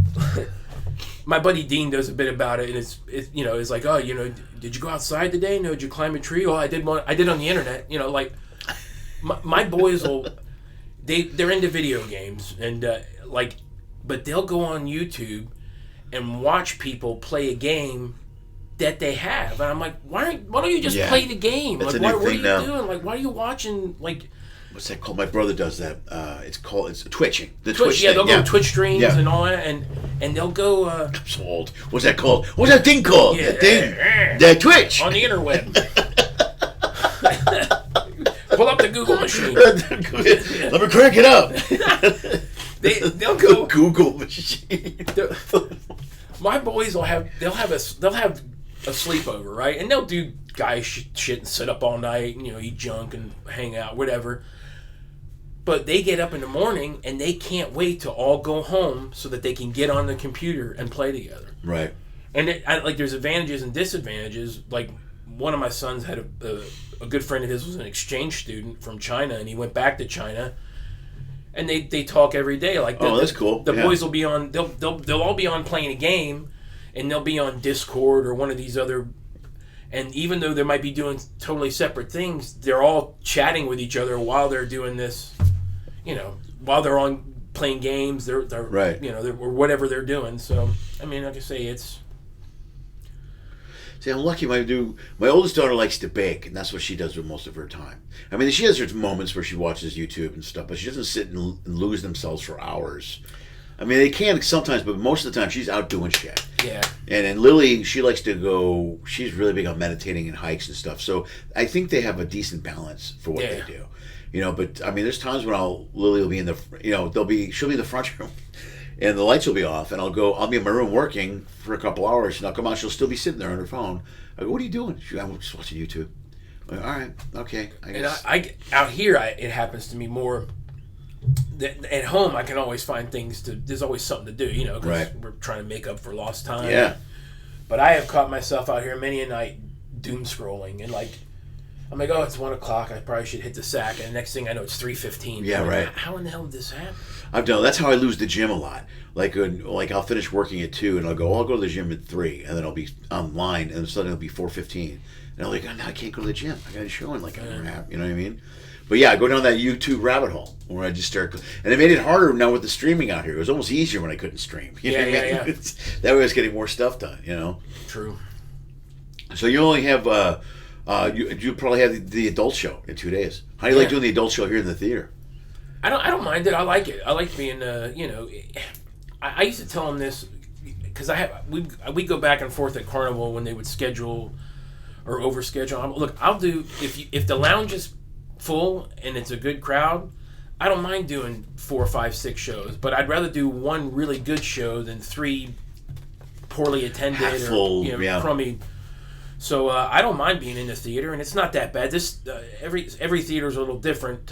My buddy Dean does a bit about it, and it's like, oh, you know, did you go outside today? No, did you climb a tree? Oh, I did on the internet. You know, like, my boys they're into video games, and but they'll go on YouTube and watch people play a game that they have, and I'm like, why don't you just play the game? That's like, what are you doing? Like, why are you watching? Like, what's that called? My brother does that. It's twitching. Twitch thing. They'll go Twitch streams and all that, and they'll go. I'm so old. What's that called? What's that thing called? Yeah, that thing. The Twitch on the interweb. Pull up the Google machine. Let me crank it up. They'll go Google machine. My boys they'll have a sleepover, right? And they'll do guy shit and sit up all night and, you know, eat junk and hang out, whatever. But they get up in the morning and they can't wait to all go home so that they can get on the computer and play together. Right. And there's advantages and disadvantages. Like, one of my sons had a good friend of his was an exchange student from China, and he went back to China. And they talk every day. Like, that's cool. The boys will be on. They'll all be on playing a game, and they'll be on Discord or one of these other. And even though they might be doing totally separate things, they're all chatting with each other while they're doing this. You know, while they're on playing games, they're right. You know, or whatever they're doing. So, I mean, like I say, it's. See, I'm lucky. My oldest daughter likes to bake, and that's what she does with most of her time. I mean, she has her moments where she watches YouTube and stuff, but she doesn't sit and lose themselves for hours I mean, they can sometimes, but most of the time she's out doing shit. Yeah. And then Lily, she likes to go. She's really big on meditating and hikes and stuff. So I think they have a decent balance for what they do. You know, but I mean, there's times when Lily will be in the, you know, she'll be in the front room, and the lights will be off, and I'll be in my room working for a couple hours, and I'll come out, she'll still be sitting there on her phone. I go, what are you doing? I'm just watching YouTube. I'm like, all right, okay. I guess. And I out here, it happens to me more. At home, I can always find things there's always something to do, you know, because we're trying to make up for lost time. Yeah. But I have caught myself out here many a night doom scrolling, and like, I'm like, oh, it's 1 o'clock. I probably should hit the sack. And the next thing I know, it's 3:15. Yeah, right. How in the hell did this happen? I've done. That's how I lose the gym a lot. Like I'll finish working at 2, and I'll go to the gym at 3, and then I'll be online, and suddenly it'll be 4:15, and I'm like, oh, now I can't go to the gym. I got a show in like an hour and a half. You know what I mean? But yeah, I go down that YouTube rabbit hole where I just start, and it made it harder now with the streaming out here. It was almost easier when I couldn't stream. You know what I mean? That way I was getting more stuff done. You know. True. So you only have you probably have the adult show in 2 days. How do you like doing the adult show here in the theater? I don't mind it. I like it. I like being you know. I used to tell them this because we go back and forth at Carnival when they would schedule or overschedule. Look, I'll do if the lounge is full and it's a good crowd, I don't mind doing 4, 5, 6 shows, but I'd rather do one really good show than 3 poorly attended or crummy. So I don't mind being in the theater, and it's not that bad. This every theater is a little different,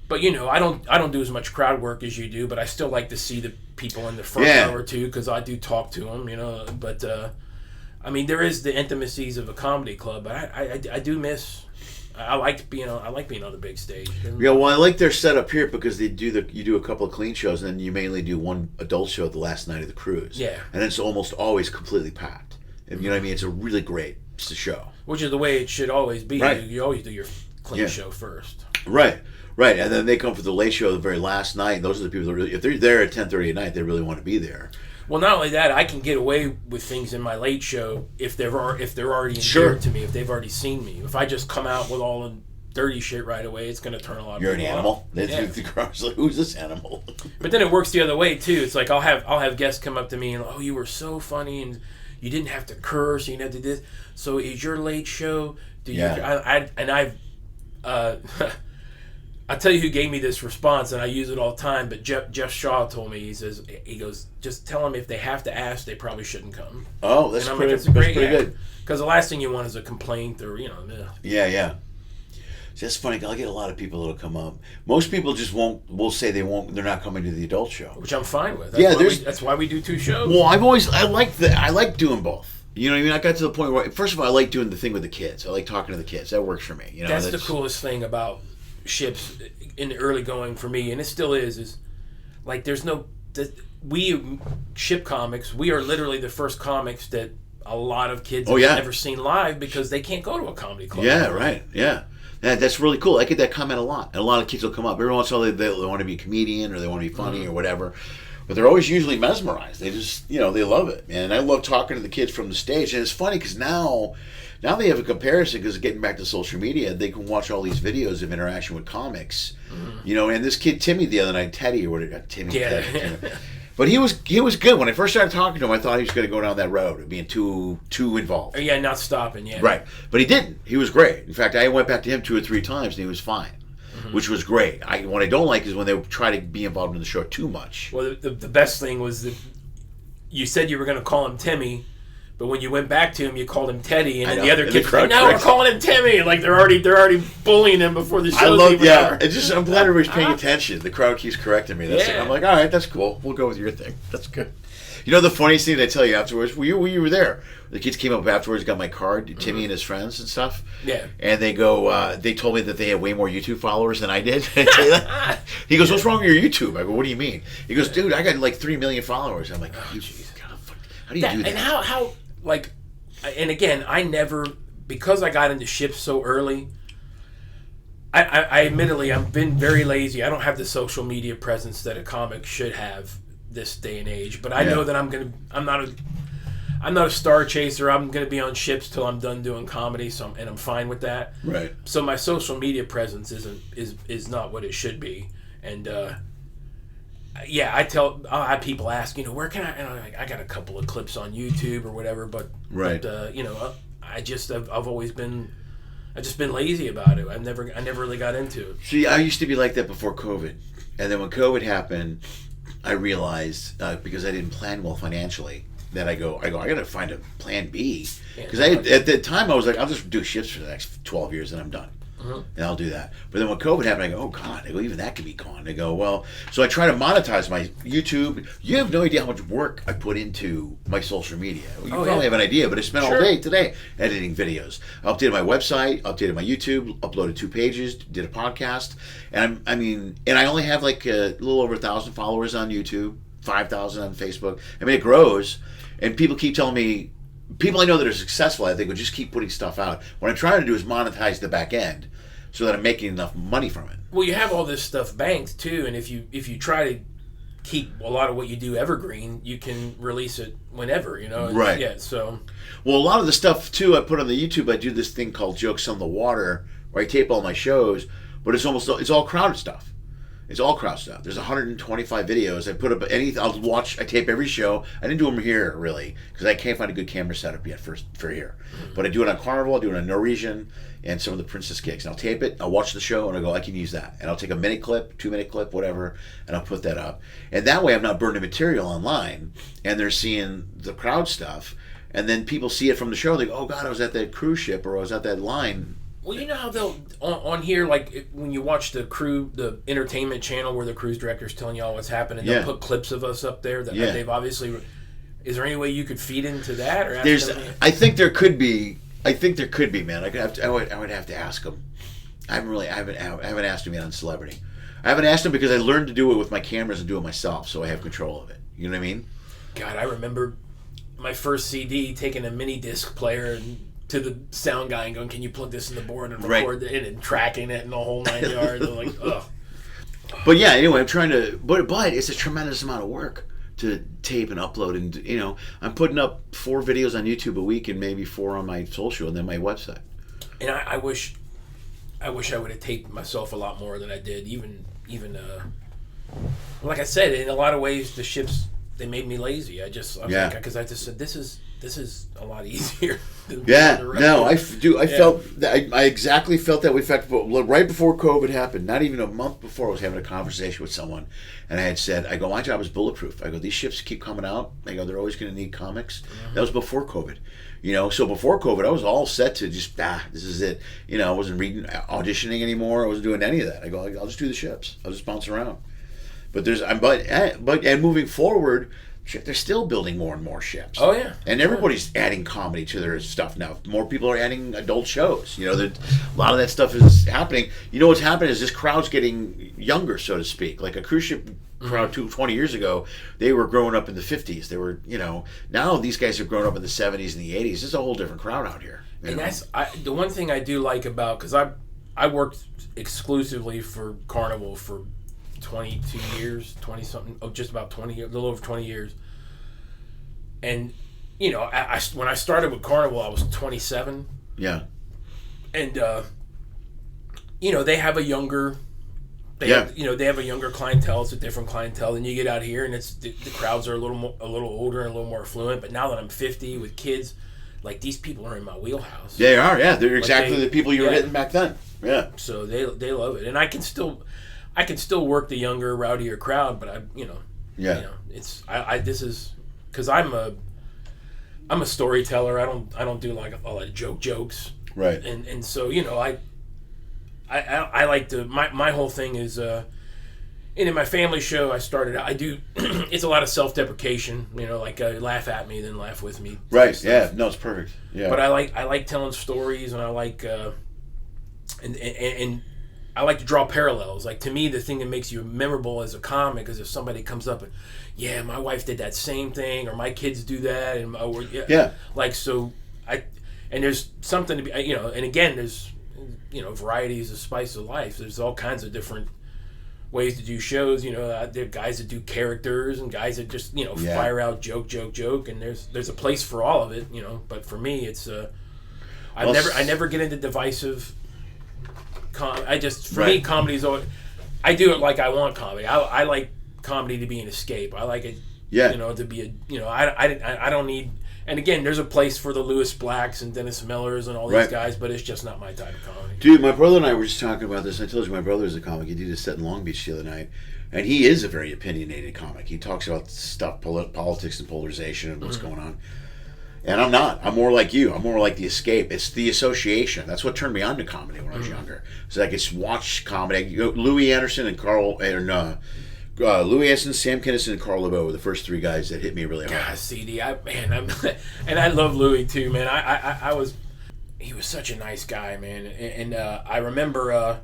but you know I don't do as much crowd work as you do, but I still like to see the people in the front row or two because I do talk to them, you know. But I mean, there is the intimacies of a comedy club, but I do miss. I like being on the big stage. Yeah, well, I like their setup here because you do a couple of clean shows, and then you mainly do one adult show the last night of the cruise. Yeah, and it's almost always completely packed. And you know what I mean? It's a really great show. Which is the way it should always be. Right. You always do your clean show first. Right, and then they come for the late show the very last night. And those are the people that really, if they're there at 10:30 at night, they really want to be there. Well, not only that, I can get away with things in my late show if they're already endeared to me, if they've already seen me. If I just come out with all the dirty shit right away, it's going to turn a lot of people off. You're an animal? The crowd's like, who's this animal? But then it works the other way, too. It's like I'll have guests come up to me and, oh, you were so funny, and you didn't have to curse, you didn't have to do this. So is your late show... I'll tell you who gave me this response, and I use it all the time, but Jeff Shaw told me, he goes, just tell them if they have to ask, they probably shouldn't come. Oh, that's pretty good. Because the last thing you want is a complaint or, you know. Yeah. See, that's funny. I'll get a lot of people that'll come up. Most people just will say they're not coming to the adult show. Which I'm fine with. That's why we do 2 shows. Well, I like doing both. You know what I mean? I got to the point where, first of all, I like doing the thing with the kids. I like talking to the kids. That works for me. You know, that's the coolest thing about ships in the early going for me, and it still is like we ship comics, we are literally the first comics that a lot of kids have never seen live because they can't go to a comedy club. Yeah, right. Yeah. That's really cool. I get that comment a lot. And a lot of kids will come up. Every once in a while they want to be a comedian or they want to be funny or whatever. But they're always usually mesmerized. They just, you know, they love it. And I love talking to the kids from the stage. And it's funny because now they have a comparison because getting back to social media, they can watch all these videos of interaction with comics. You know, and this kid Timmy the other night, Teddy or whatever, Timmy. But he was good. When I first started talking to him, I thought he was going to go down that road of being too involved. Yeah, not stopping. Yeah, right. But he didn't. He was great. In fact, I went back to him 2 or 3 times, and he was fine, which was great. What I don't like is when they try to be involved in the show too much. Well, the best thing was that you said you were going to call him Timmy, but when you went back to him, you called him Teddy, and then the other kids like, "No, we're calling him Timmy." Like they're already bullying him before the show. I'm glad everybody's paying attention. The crowd keeps correcting me. I'm like, all right, that's cool. We'll go with your thing. That's good. You know the funniest thing I tell you afterwards? You were there. The kids came up afterwards, got my card, Timmy and his friends and stuff. Yeah. And they go, they told me that they had way more YouTube followers than I did. He goes, "What's wrong with your YouTube?" I go, "What do you mean?" He goes, "Dude, I got like 3 million followers." I'm like, how do you do that? And how like, and again, I never, because I got into ships so early, I admittedly, I've been very lazy. I don't have the social media presence that a comic should have this day and age. But I know that I'm not a star chaser. I'm gonna be on ships till I'm done doing comedy. And I'm fine with that. Right. So my social media presence is not what it should be. And I'll have people ask, where can I? And I'm like, I got a couple of clips on YouTube or whatever, but I've always been. I've just been lazy about it. I never really got into it. See, I used to be like that before COVID, and then when COVID happened, I realized because I didn't plan well financially that I got to find a plan B, because at the time I was like, I'll just do shifts for the next 12 years and I'm done. And I'll do that. But then when COVID happened, I go, oh God, even that could be gone. I go, well, so I try to monetize my YouTube. You have no idea how much work I put into my social media. You probably have an idea, but I spent all day today editing videos. I updated my website, updated my YouTube, uploaded 2 pages, did a podcast. And I only have like a little over 1,000 followers on YouTube, 5,000 on Facebook. I mean, it grows, and people keep telling me, people I know that are successful, I think, will just keep putting stuff out. What I'm trying to do is monetize the back end so that I'm making enough money from it. Well, you have all this stuff banked too, and if you try to keep a lot of what you do evergreen, you can release it whenever, Right. Yeah, so. Well, a lot of the stuff too I put on the YouTube, I do this thing called Jokes on the Water, where I tape all my shows, but it's all crowd stuff. It's all crowd stuff. There's 125 videos. I put up I tape every show. I didn't do them here, really, because I can't find a good camera setup yet for here. But I do it on Carnival, I do it on Norwegian, and some of the Princess gigs. And I'll tape it, I'll watch the show, and I go, I can use that. And I'll take a minute clip, 2-minute clip, whatever, and I'll put that up. And that way I'm not burning material online, and they're seeing the crowd stuff. And then people see it from the show, they go, oh God, I was at that cruise ship, or I was at that line. Well, you know how they'll on here, like when you watch the entertainment channel where the cruise director's telling you all what's happening, they'll put clips of us up there that they've obviously. Is there any way you could feed into that? Or I think there could be. Man. I would have to ask them. I haven't asked them yet on Celebrity. I haven't asked them because I learned to do it with my cameras and do it myself, so I have control of it. You know what I mean? God, I remember my first CD, taking a mini disc player and to the sound guy and going, can you plug this in the board and record it, and tracking it and the whole 9 yards. I'm like, ugh. But yeah, anyway, I'm trying to, but it's a tremendous amount of work to tape and upload, and I'm putting up 4 videos on YouTube a week and maybe 4 on my social and then my website. And I wish I would have taped myself a lot more than I did. Even like I said, in a lot of ways, the ships, they made me lazy. Because I just said, this is a lot easier. I felt that I exactly felt that way. In fact, right before COVID happened, not even a month before, I was having a conversation with someone, and I had said, I go, my job is bulletproof. I go, these ships keep coming out. I go, they're always going to need comics. That was before COVID. So before COVID, I was all set to just, this is it. I wasn't auditioning anymore. I wasn't doing any of that. I go, I'll just do the ships. I'll just bounce around. But moving forward, they're still building more and more ships. Oh yeah, and everybody's adding comedy to their stuff now. More people are adding adult shows. A lot of that stuff is happening. What's happening is this crowd's getting younger, so to speak. Like a cruise ship crowd 20 years ago, they were growing up in the 50s. They were, now these guys have grown up in the 70s and the 80s. It's a whole different crowd out here. And that's the one thing I do like about, because I worked exclusively for Carnival for 22 years, 20 something, just about 20 years, a little over 20 years. And, when I started with Carnival, I was 27. Yeah. And, they have a younger, they have a younger clientele. It's a different clientele. Then you get out here and the crowds are a little older and a little more affluent. But now that I'm 50 with kids, like, these people are in my wheelhouse. They are, yeah. They're exactly the people you were hitting back then. Yeah. So they love it. And I can still work the younger, rowdier crowd, but this is because I'm a storyteller. I don't do like a lot of jokes. Right. And so I like to, my whole thing is and in my family show I do it's a lot of self-deprecation, like laugh at me then laugh with me. Right. Yeah. No, it's perfect. Yeah. But I like telling stories, and I like and I like to draw parallels. Like, to me, the thing that makes you memorable as a comic is if somebody comes up and, my wife did that same thing, or my kids do that, and like, so and there's something to be, and again, there's, variety is the spice of life. There's all kinds of different ways to do shows. There are guys that do characters and guys that just, fire out joke, and there's a place for all of it, But for me, it's I never get into divisive. Me, comedy is always, I do it like I want comedy. I like comedy to be an escape. I like it, Yeah. you know, to be a, you know, I don't need. And again, there's a place for the Lewis Blacks and Dennis Millers and all these guys, but it's just not my type of comedy. Dude, my brother and I were just talking about this. I told you my brother is a comic. He did a set in Long Beach the other night. And he is a very opinionated comic. He talks about stuff, politics and polarization and what's going on. And I'm not. I'm more like you. I'm more like the escape. It's the association. That's what turned me on to comedy when I was younger. So I could watch comedy. Louis Anderson and Louis Anderson, Sam Kinison, and Carl LeBeau were the first three guys that hit me really hard. God, CD, and I love Louis too, man. He was such a nice guy, man. And I remember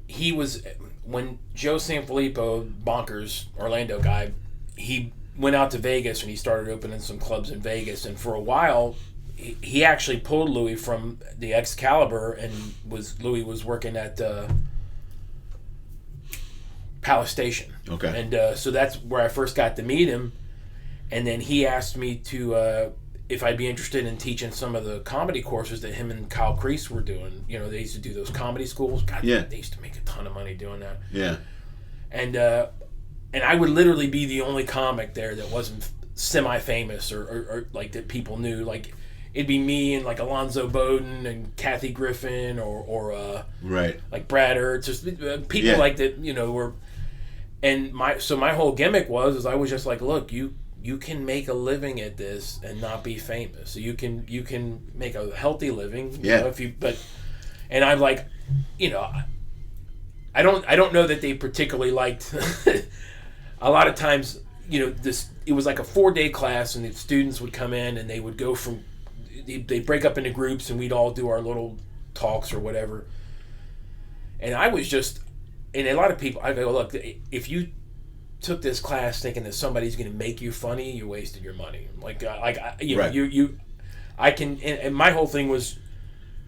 he was, when Joe Sanfilippo, Bonkers, Orlando guy, he went out to Vegas and he started opening some clubs in Vegas. And for a while, he actually pulled Louis from the Excalibur, and Louis was working at Palace Station. Okay. And so that's where I first got to meet him. And then he asked me to, if I'd be interested in teaching some of the comedy courses that him and Kyle Kreese were doing. You know, they used to do those comedy schools. God, they used to make a ton of money doing that. Yeah. And I would literally be the only comic there that wasn't semi-famous or like that people knew. Like, it'd be me and like Alonzo Bowden and Kathy Griffin or like Brad Ertz, just people like that, you know, were. And my whole gimmick was I was just like, look, you can make a living at this and not be famous. So you can make a healthy living. You know, and I'm like, you know, I don't know that they particularly liked. A lot of times, you know, it was like a 4-day class, and the students would come in and they would go from. They'd break up into groups and we'd all do our little talks or whatever. And I was just, and a lot of people, I go, look, if you took this class thinking that somebody's going to make you funny, you wasted your money. I can, and my whole thing was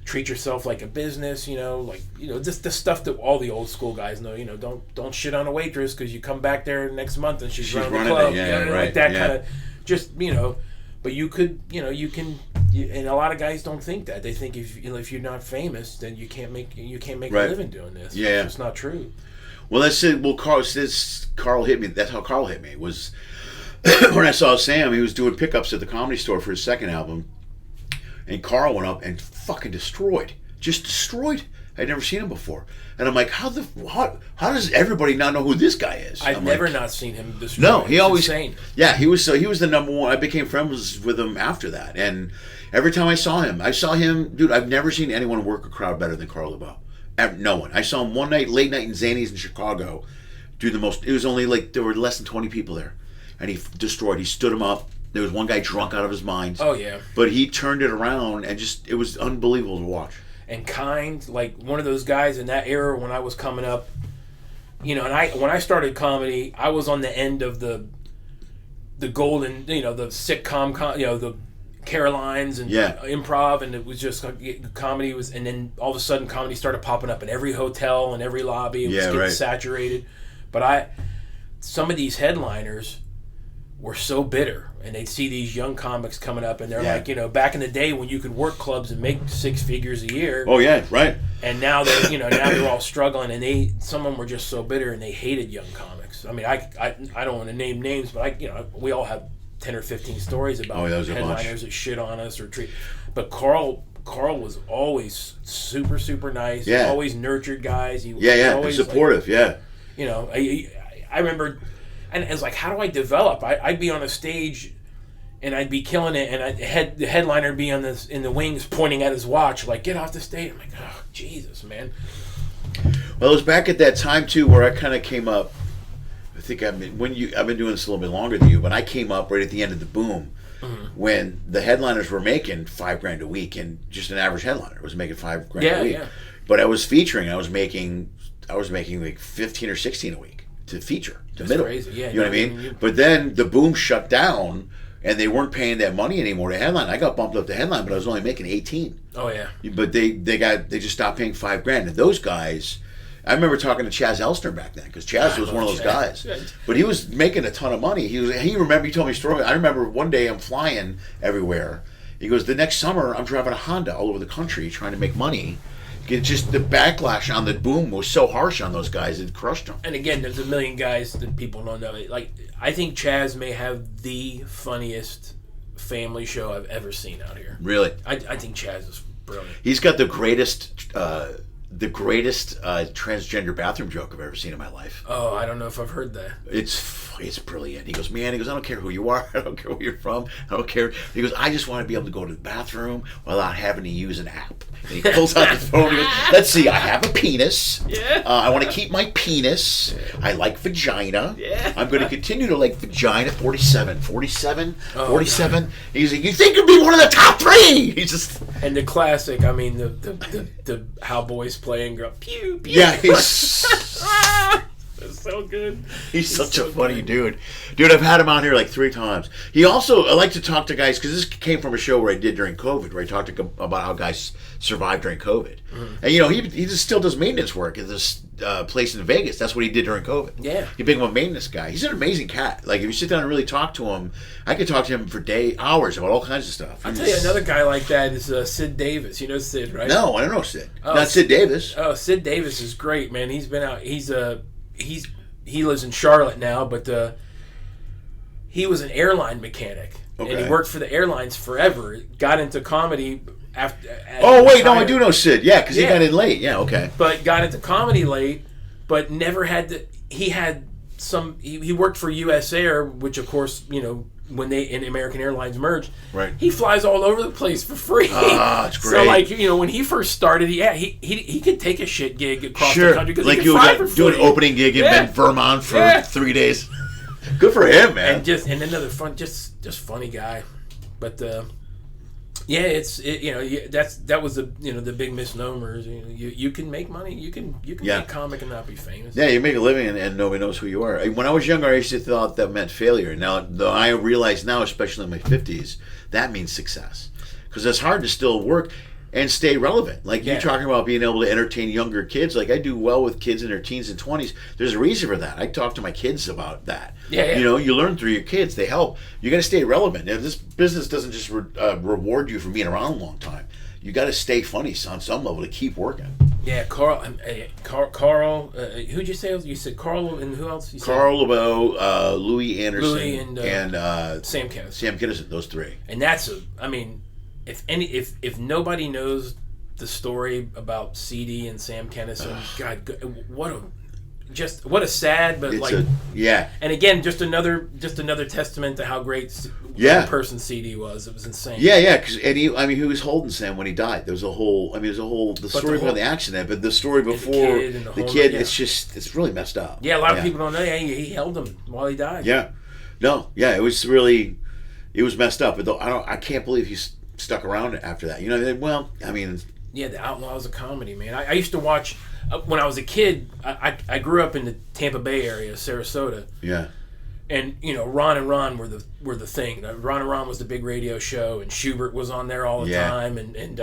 treat yourself like a business, you know, like, you know, just the stuff that all the old school guys know, you know, don't shit on a waitress because you come back there next month and she's running the club. Like that kind of, just, you know. But you could, you know, and a lot of guys don't think that. They think if you're not famous, then you can't make a living doing this. Yeah, it's not true. Well, that's it. Well, Carl hit me. That's how Carl hit me. Was when I saw Sam, he was doing pickups at the Comedy Store for his second album, and Carl went up and fucking destroyed. I'd never seen him before, and I'm like, how does everybody not know who this guy is? I've never not seen him destroy. No, he always insane. Yeah, he was the number one. I became friends with him after that, and every time I saw him, dude. I've never seen anyone work a crowd better than Carl LeBeau. No one. I saw him one night, late night in Zanies in Chicago, do the most. It was only like there were less than 20 people there, and he destroyed. He stood him up. There was one guy drunk out of his mind. Oh yeah. But he turned it around, and it was unbelievable to watch. And kind, like one of those guys in that era when I was coming up, you know. And when I started comedy, I was on the end of the golden, you know, the sitcom, you know, the Carolines and improv, and it was just comedy was, and then all of a sudden comedy started popping up in every hotel and every lobby. It was getting saturated. But some of these headliners were so bitter, and they'd see these young comics coming up, and they're like, you know, back in the day when you could work clubs and make 6 figures a year. Oh yeah, right. And now they're all struggling, and some of them were just so bitter, and they hated young comics. I mean, I don't want to name names, but we all have 10 or 15 stories about headliners that shit on us or treat. But Carl was always super, super nice. Yeah. Always nurtured guys. He was always supportive. Like, you know, I remember. And it's like, how do I develop? I'd be on a stage, and I'd be killing it, and the headliner would be in the wings pointing at his watch, like, get off the stage. I'm like, oh, Jesus, man. Well, it was back at that time, too, where I kind of came up. I think I've been doing this a little bit longer than you, but I came up right at the end of the boom when the headliners were making $5,000 a week, and just an average headliner was making $5,000 a week. Yeah. But I was featuring, I was making like 15 or 16 a week. To feature, to middle. Crazy. Yeah, you know what I mean? But then the boom shut down, and they weren't paying that money anymore to headline. I got bumped up to headline, but I was only making 18. Oh yeah. But they just stopped paying $5,000. And those guys, I remember talking to Chaz Elstner back then, because Chaz was one of those guys. But he was making a ton of money. He told me a story. I remember one day I'm flying everywhere He goes, the next summer I'm driving a Honda all over the country trying to make money. It's just the backlash on the boom was so harsh on those guys, it crushed them. And again, there's a million guys that people don't know. Like, I think Chaz may have the funniest family show I've ever seen out here. Really? I think Chaz is brilliant. He's got the greatest transgender bathroom joke I've ever seen in my life. Oh, I don't know if I've heard that. It's brilliant. He goes, man, I don't care who you are. I don't care where you're from. I don't care. He goes, I just want to be able to go to the bathroom without having to use an app. And he pulls out the phone and goes, let's see, I have a penis. Yeah. I want to keep my penis. I like vagina. Yeah. I'm going to continue to like vagina. 47. Oh, 47. God. He's like, you think you'd be one of the top 3? He's just... And the classic, I mean, the how boys play and go, pew, pew. Yeah, he's... It's so good. He's such a funny dude. Dude, I've had him on here like 3 times. He also, I like to talk to guys, because this came from a show where I did during COVID, where I talked about how guys survived during COVID. Mm-hmm. And, you know, he just still does maintenance work at this place in Vegas. That's what he did during COVID. Yeah. He became a maintenance guy. He's an amazing cat. Like, if you sit down and really talk to him, I could talk to him for hours about all kinds of stuff. I'll tell you, another guy like that is Sid Davis. You know Sid, right? No, I don't know Sid. Oh, Not Sid Davis. Oh, Sid Davis is great, man. He's been out. He lives in Charlotte now, but he was an airline mechanic, and he worked for the airlines forever. Got into comedy after. Oh wait, no, I do know Sid. Yeah, because he got in late. Yeah, okay. But got into comedy late, but never had to. He had some. He worked for US Air, which of course, you know, when they and American Airlines merged, right? He flies all over the place for free. Ah, it's great. So like, you know, when he first started, he could take a shit gig across the country because like he could fly for do an free. opening gig in Vermont for 3 days. Good for him, man. And another fun, just funny guy, but that was the big misnomers. You can make money, you can be a comic and not be famous. Yeah, you make a living and nobody knows who you are. When I was younger, I used to thought that meant failure. Now, though I realize now, especially in my 50s, that means success, because it's hard to still work and stay relevant. Like you're talking about being able to entertain younger kids. Like I do well with kids in their teens and 20s. There's a reason for that. I talk to my kids about that. Yeah. You know, you learn through your kids. They help. You got to stay relevant. Now, this business doesn't just reward you for being around a long time. You got to stay funny on some level to keep working. Yeah, Carl. Who'd you say? You said Carl and who else? Carl LeBeau, Louis Anderson, Louis and Sam Kinison. Sam Kinison, those 3. And that's if nobody knows the story about CD and Sam Kinison, God, what a sad, but and again, just another testament to how great one person CD was. It was insane. Yeah, because he was holding Sam when he died. There was the story behind the accident, but the story before the kid, it's really messed up. Yeah, a lot of people don't know. He held him while he died. Yeah, it was messed up. But I can't believe he's stuck around after that. You know, well, I mean, yeah, the Outlaws of comedy, man. I used to watch when I was a kid. I grew up in the Tampa Bay area, Sarasota. Yeah. And you know, Ron and Ron were the thing. Ron and Ron was the big radio show, and Schubert was on there all the time, and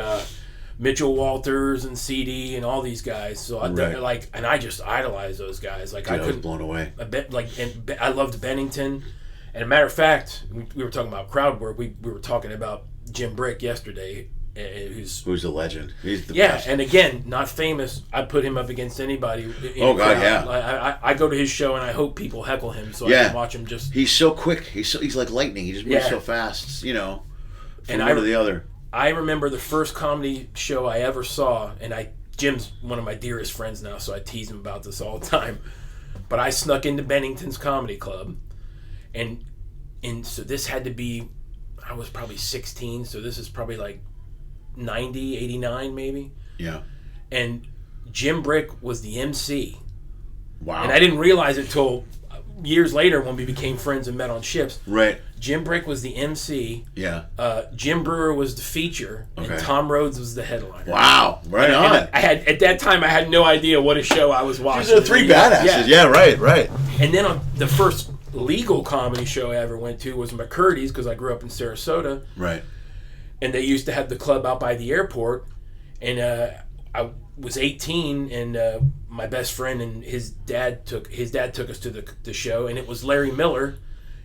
Mitchell Walters and CD and all these guys. So I just idolized those guys. Like, I was blown away. I loved Bennington. And a matter of fact, we were talking about crowd work. We were talking about Jim Brick yesterday, who's a legend. He's the best. And again, not famous. I put him up against anybody. I go to his show and I hope people heckle him so I can watch him. He's so quick. He's like lightning. He just moves so fast. You know, from one to the other. I remember the first comedy show I ever saw, and Jim's one of my dearest friends now, so I tease him about this all the time. But I snuck into Bennington's Comedy Club, and so this had to be, I was probably 16, so this is probably like 90, 89 maybe. Yeah. And Jim Brick was the MC. Wow. And I didn't realize it till years later when we became friends and met on ships. Right. Jim Brick was the MC. Yeah. Jim Brewer was the feature, and Tom Rhodes was the headliner. Wow. Right on. At that time I had no idea what a show I was watching. These are 3 badasses. Yeah, right. And then on the first legal comedy show I ever went to was McCurdy's, because I grew up in Sarasota. Right. And they used to have the club out by the airport, and I was 18, and my best friend and his dad took us to the show, and it was Larry Miller,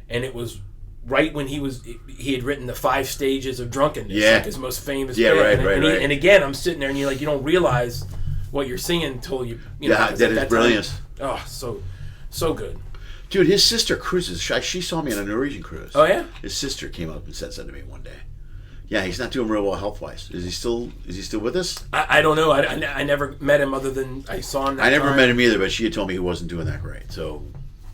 and it was right when he had written the 5 stages of drunkenness, Yeah. like his most famous. Yeah, bit. right. And again, I'm sitting there and you're like, you don't realize what you're seeing until you know. Yeah, that is brilliant. Oh, so good. Dude, his sister cruises. She saw me on a Norwegian cruise. Oh yeah. His sister came up and said something to me one day. Yeah, he's not doing real well health wise. Is he still with us? I don't know. I never met him other than I saw him. I never met him either, but she had told me he wasn't doing that great. So,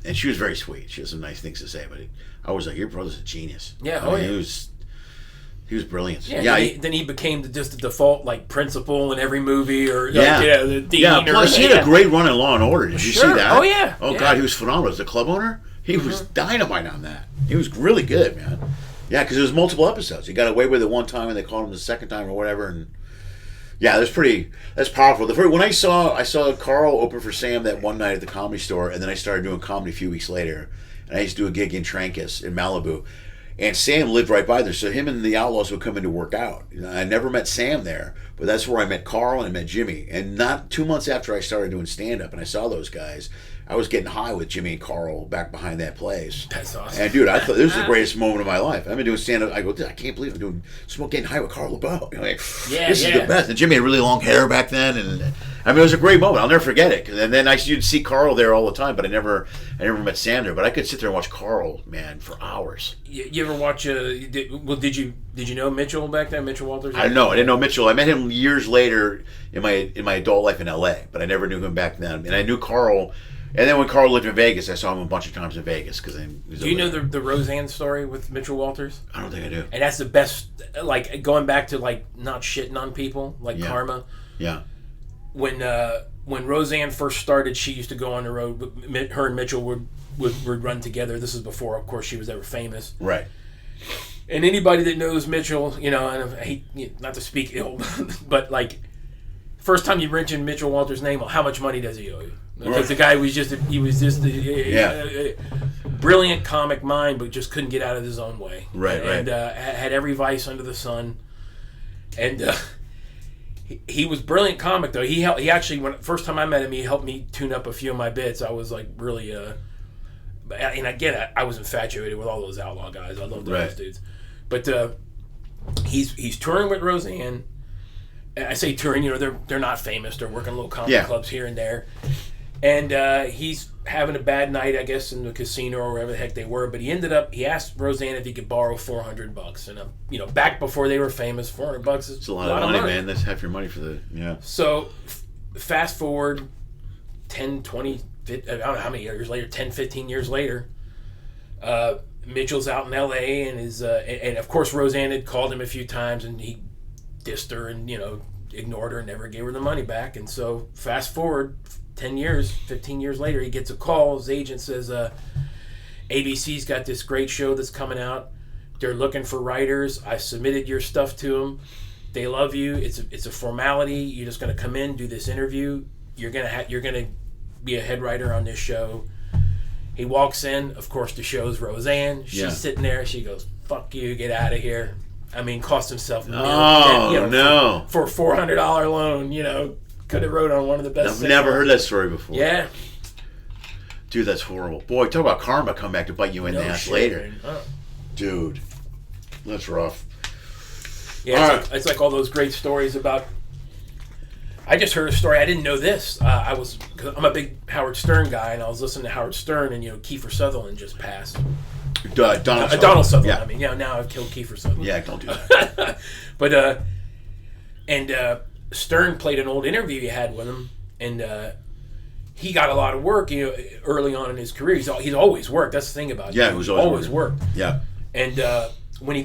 and she was very sweet. She had some nice things to say, but I was like, "Your brother's a genius." Yeah, I mean, he was brilliant. Yeah, then he became just the default like principal in every movie, or yeah, the dean. Yeah. Plus, he had a great run in Law and Order. Did you see that? Oh yeah. Oh God, he was phenomenal. As the club owner, he was dynamite on that. He was really good, man. Yeah, because there was multiple episodes. He got away with it one time, and they called him the second time or whatever. And yeah, that's powerful. When I saw Carl open for Sam that one night at the Comedy Store, and then I started doing comedy a few weeks later, and I used to do a gig in Trancas in Malibu, and Sam lived right by there, so him and the Outlaws would come in to work out. I never met Sam there, but that's where I met Carl and I met Jimmy. And not 2 months after I started doing stand up, and I saw those guys, I was getting high with Jimmy and Carl back behind that place. That's awesome. And dude, I thought this was the greatest moment of my life. I've been doing stand up. I go, I can't believe I'm getting high with Carl LeBeau. This is the best. And Jimmy had really long hair back then, and I mean, it was a great moment. I'll never forget it. And then you'd see Carl there all the time, but I never met Sam there. But I could sit there and watch Carl, man, for hours. You ever watch? Did you know Mitchell back then? Mitchell Walters? I didn't know Mitchell. I met him years later in my adult life in L.A., but I never knew him back then. And I knew Carl. And then when Carl lived in Vegas, I saw him a bunch of times in Vegas. Do you know the Roseanne story with Mitchell Walters? I don't think I do. And that's the best, like, going back to, like, not shitting on people, like karma. Yeah. When Roseanne first started, she used to go on the road. Her and Mitchell would run together. This is before, of course, she was ever famous. Right. And anybody that knows Mitchell, and I hate not to speak ill, but, like, first time you mention Mitchell Walters' name, well, how much money does he owe you? Because the guy was just a brilliant comic mind, but just couldn't get out of his own way. Right. And had every vice under the sun. And he was brilliant comic though. He actually, first time I met him, he helped me tune up a few of my bits. I was like really, and again, I was infatuated with all those outlaw guys. I love those dudes. But he's touring with Roseanne. I say touring, they're not famous. They're working little comedy clubs here and there. And he's having a bad night, I guess, in the casino or wherever the heck they were. But he asked Roseanne if he could borrow $400. And, back before they were famous, $400 is a lot of money, man. That's half your money for So, fast forward 10, 20, 50, I don't know how many years later, 10, 15 years later, Mitchell's out in L.A. and and of course Roseanne had called him a few times and he dissed her and, ignored her and never gave her the money back. And so, fast forward 10 years, 15 years later, he gets a call. His agent says, ABC's got this great show that's coming out. They're looking for writers. I submitted your stuff to them. They love you. It's a formality. You're just going to come in, do this interview. You're gonna be a head writer on this show. He walks in. Of course, the show's Roseanne. She's sitting there. She goes, "Fuck you, get out of here." I mean, cost himself for $400 loan. Could have wrote on one of the best. I've never heard that story before. Yeah. Dude, that's horrible. Boy, talk about karma come back to bite you in the ass later. Dude, that's rough. Yeah, it's like all those great stories about... I just heard a story. I didn't know this. Cause I'm a big Howard Stern guy, and I was listening to Howard Stern, and Kiefer Sutherland just passed. Donald Sutherland. Yeah. I mean, now I've killed Kiefer Sutherland. Yeah, don't do that. But Stern played an old interview he had with him, and he got a lot of work. Early on in his career, he's always worked. That's the thing about him. Yeah, he was always worked. Yeah. And when he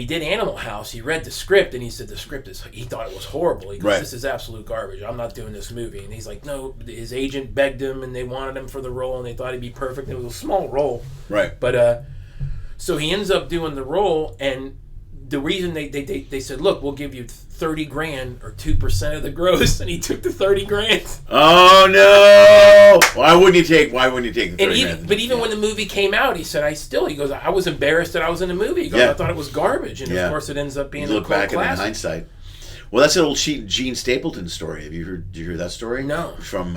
did Animal House, he read the script and he said he thought it was horrible. He goes, "This is absolute garbage. I'm not doing this movie." And he's like, "No." His agent begged him, and they wanted him for the role, and they thought he'd be perfect. It was a small role, right? But so he ends up doing the role, and the reason they said, "Look, we'll give you $30,000 or 2% of the gross," and he took the $30,000. Oh no! Why wouldn't you take the $30,000? But even when the movie came out, he said, he goes, "I was embarrassed that I was in the movie. He goes, I thought it was garbage," and of course it ends up being a cult classic. Look back in hindsight. Well, that's an old Gene Stapleton story. Did you hear that story? No. From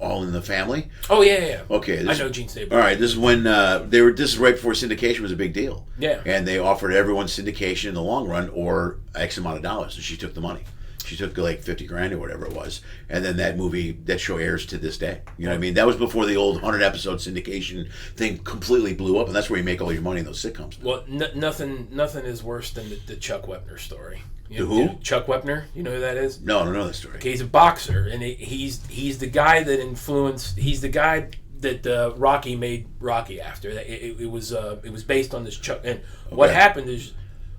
All in the Family? Oh yeah. Okay, I know Gene Stapleton. All right, this is when This is right before syndication was a big deal. Yeah. And they offered everyone syndication in the long run or X amount of dollars, and she took the money. She took like $50,000 or whatever it was, and then that show airs to this day. You know what I mean? That was before the old 100-episode syndication thing completely blew up, and that's where you make all your money in those sitcoms. Well, nothing is worse than the Chuck Wepner story. Who? Chuck Wepner. You know who that is? No, I don't know that story. Okay, he's a boxer, and he's the guy that influenced. He's the guy that Rocky made Rocky after. It was based on this Chuck. And what happened is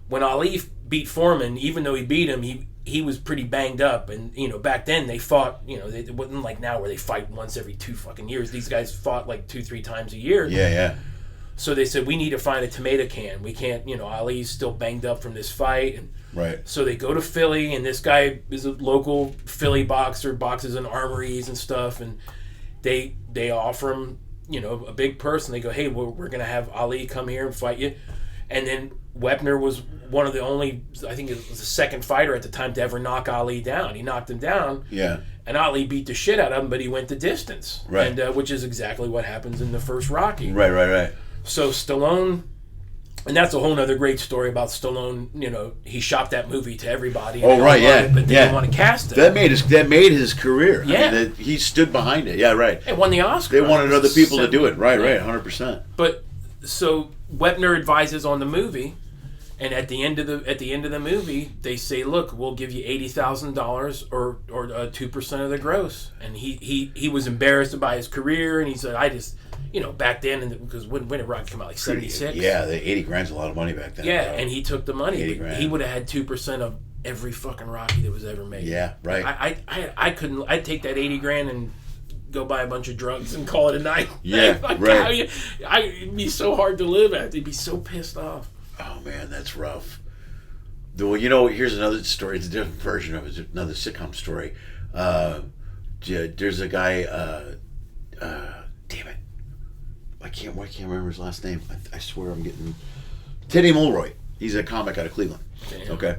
when Ali beat Foreman, even though he beat him, he was pretty banged up, and back then they fought. It wasn't like now where they fight once every 2 fucking years. These guys fought like 2-3 times a year. Yeah. So they said, we need to find a tomato can. We can't. Ali's still banged up from this fight. And right. So they go to Philly, and this guy is a local Philly boxer, boxes in armories and stuff, and they offer him a big purse, and they go, hey, we're gonna have Ali come here and fight you. And then Wepner was one of the only, I think it was the second fighter at the time to ever knock Ali down. He knocked him down. Yeah. And Ali beat the shit out of him, but he went the distance. Right. And which is exactly what happens in the first Rocky. Right. So Stallone, and that's a whole other great story about Stallone. He shopped that movie to everybody. Oh, right, yeah. But they didn't want to cast it. That made his career. Yeah. I mean, he stood behind it. Yeah, right. It won the Oscar. They wanted other people to do it. Right, 100%. But so Wepner advises on the movie, and at the end of the movie, they say, "Look, we'll give you $80,000 or 2% of the gross." And he was embarrassed by his career, and he said, "I just." Back then, because when did Rocky come out? Like 76? Yeah, the $80,000's a lot of money back then. Yeah, and he took the money. $80,000. He would have had 2% of every fucking Rocky that was ever made. Yeah, right. I couldn't. I'd take that $80,000 and go buy a bunch of drugs and call it a night. Yeah, right. It'd be so hard to live at. They'd be so pissed off. Oh man, that's rough. Well, here's another story. It's a different version of it. Another sitcom story. There's a guy. Damn it. I can't remember his last name. I swear I'm getting Teddy Mulroy. He's a comic out of Cleveland. Damn. Okay,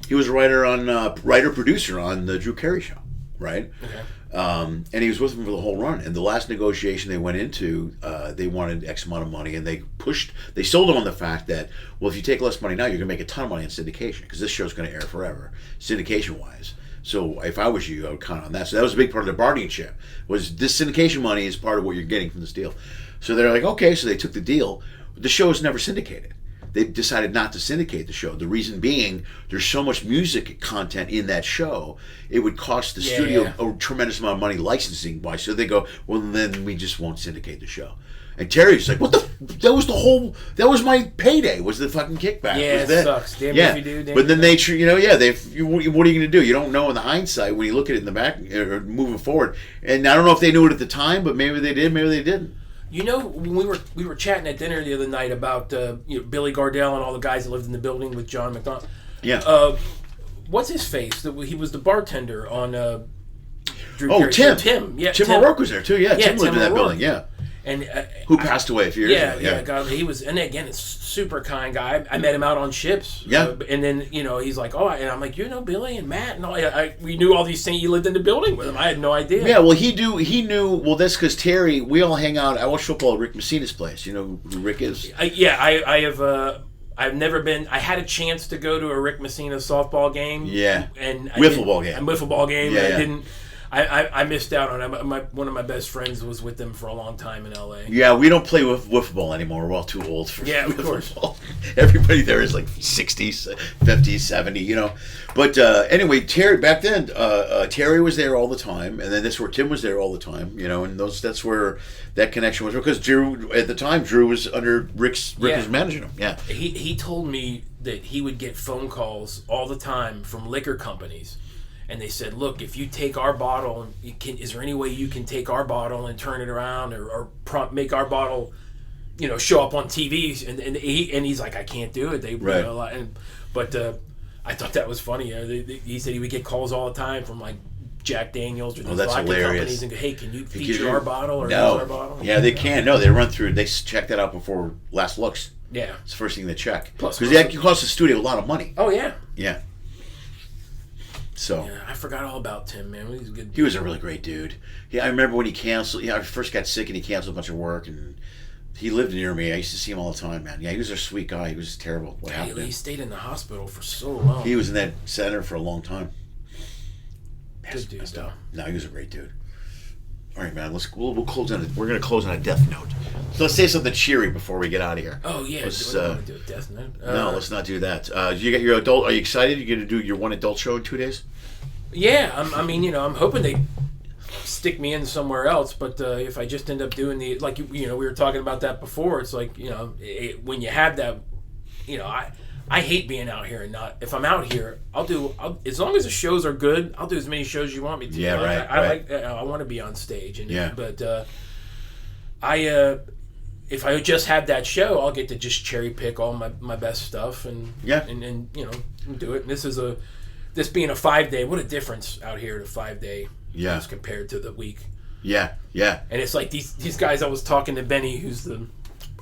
he was a writer producer on the Drew Carey Show, right? Okay. And he was with him for the whole run. And the last negotiation they went into, they wanted X amount of money, and they sold him on the fact that, well, if you take less money now, you're gonna make a ton of money in syndication because this show's gonna air forever, syndication wise. So if I was you, I would count on that. So that was a big part of the bargaining chip. Was this syndication money is part of what you're getting from this deal. So they're like, okay, so they took the deal. The show was never syndicated. They decided not to syndicate the show. The reason being, there's so much music content in that show, it would cost the studio a tremendous amount of money licensing wise. So they go, well, then we just won't syndicate the show. And Terry's like, what that was my payday, was the fucking kickback. Yeah, it sucks. Damn yeah. if you do, damn but then if they, what are you going to do? You don't know in the hindsight when you look at it in the back, or moving forward. And I don't know if they knew it at the time, but maybe they did, maybe they didn't. When we were chatting at dinner the other night about Billy Gardell and all the guys that lived in the building with John McDonald. Yeah. What's his face? He was the bartender on Drew Oh, Carey. Tim. Tim. Yeah, Tim O'Rourke was there too. Yeah, Tim lived Tim in that O'Rourke. building. Yeah. And who passed away a few years ago. Yeah, God, he was, and again, it's super kind guy. I met him out on ships. Yeah. And then, he's like, oh, and I'm like, Billy and Matt, and all. We knew all these things. You lived in the building with him. I had no idea. Yeah, well, he knew, well, that's because Terry, we all hang out. I watch football at Rick Messina's place. You know who Rick is? I've never been. I had a chance to go to a Rick Messina softball game. Yeah. And wiffle ball game. A wiffle ball game. Yeah, and yeah. I didn't. I missed out on it. One of my best friends was with them for a long time in L.A. Yeah, we don't play with wiffle ball anymore. We're all too old for of wiffle course. ball. Everybody there is like 60s, 50s, 70s, But anyway, Terry, back then, Terry was there all the time, and then that's where Tim was there all the time, and that's where that connection was, because Drew, at the time, was under Rick was managing him. Yeah. He told me that he would get phone calls all the time from liquor companies. And they said, look, if you take our bottle, is there any way you can take our bottle and turn it around or make our bottle, show up on TV? And he's like, I can't do it. Right. But I thought that was funny. He said he would get calls all the time from like Jack Daniels or these vodka companies and go, hey, can you feature our bottle or use our bottle? Yeah, they can. No, they run through. They check that out before last looks. Yeah. It's the first thing they check. Plus, because that costs the studio a lot of money. Oh, yeah. Yeah. So Yeah, I forgot all about Tim, man. He was a good dude. he was a really great dude. Yeah, I remember when he canceled. Yeah, I first got sick and he canceled a bunch of work, and he lived near me. I used to see him all the time, man. Yeah, he was a sweet guy. He was just terrible. What happened? to He him? stayed in the hospital for so long. He was in that center for a long time. Good dude, though. No, he was a great dude. All right, man. We'll close on. We're gonna close on a death note. So let's say something cheery before we get out of here. Oh yeah, Let's, what do you want to do? A death note? No, let's not do that. You get your adult. Are you excited? You're gonna do your one adult show in 2 days? Yeah, I mean, you know, I'm hoping they stick me in somewhere else. But if I just end up doing we were talking about that before. It's like, you know, when you have that, you know, I hate being out here and not. If I'm out here, I'll as long as the shows are good. I'll do as many shows you want me to. Yeah, right. I want to be on stage, and yeah. But if I just have that show, I'll get to just cherry pick all my best stuff and and you know, do it. And this being a 5-day, what a difference out here to 5-day as compared to the week. Yeah, yeah. And it's like these guys. I was talking to Benny, who's the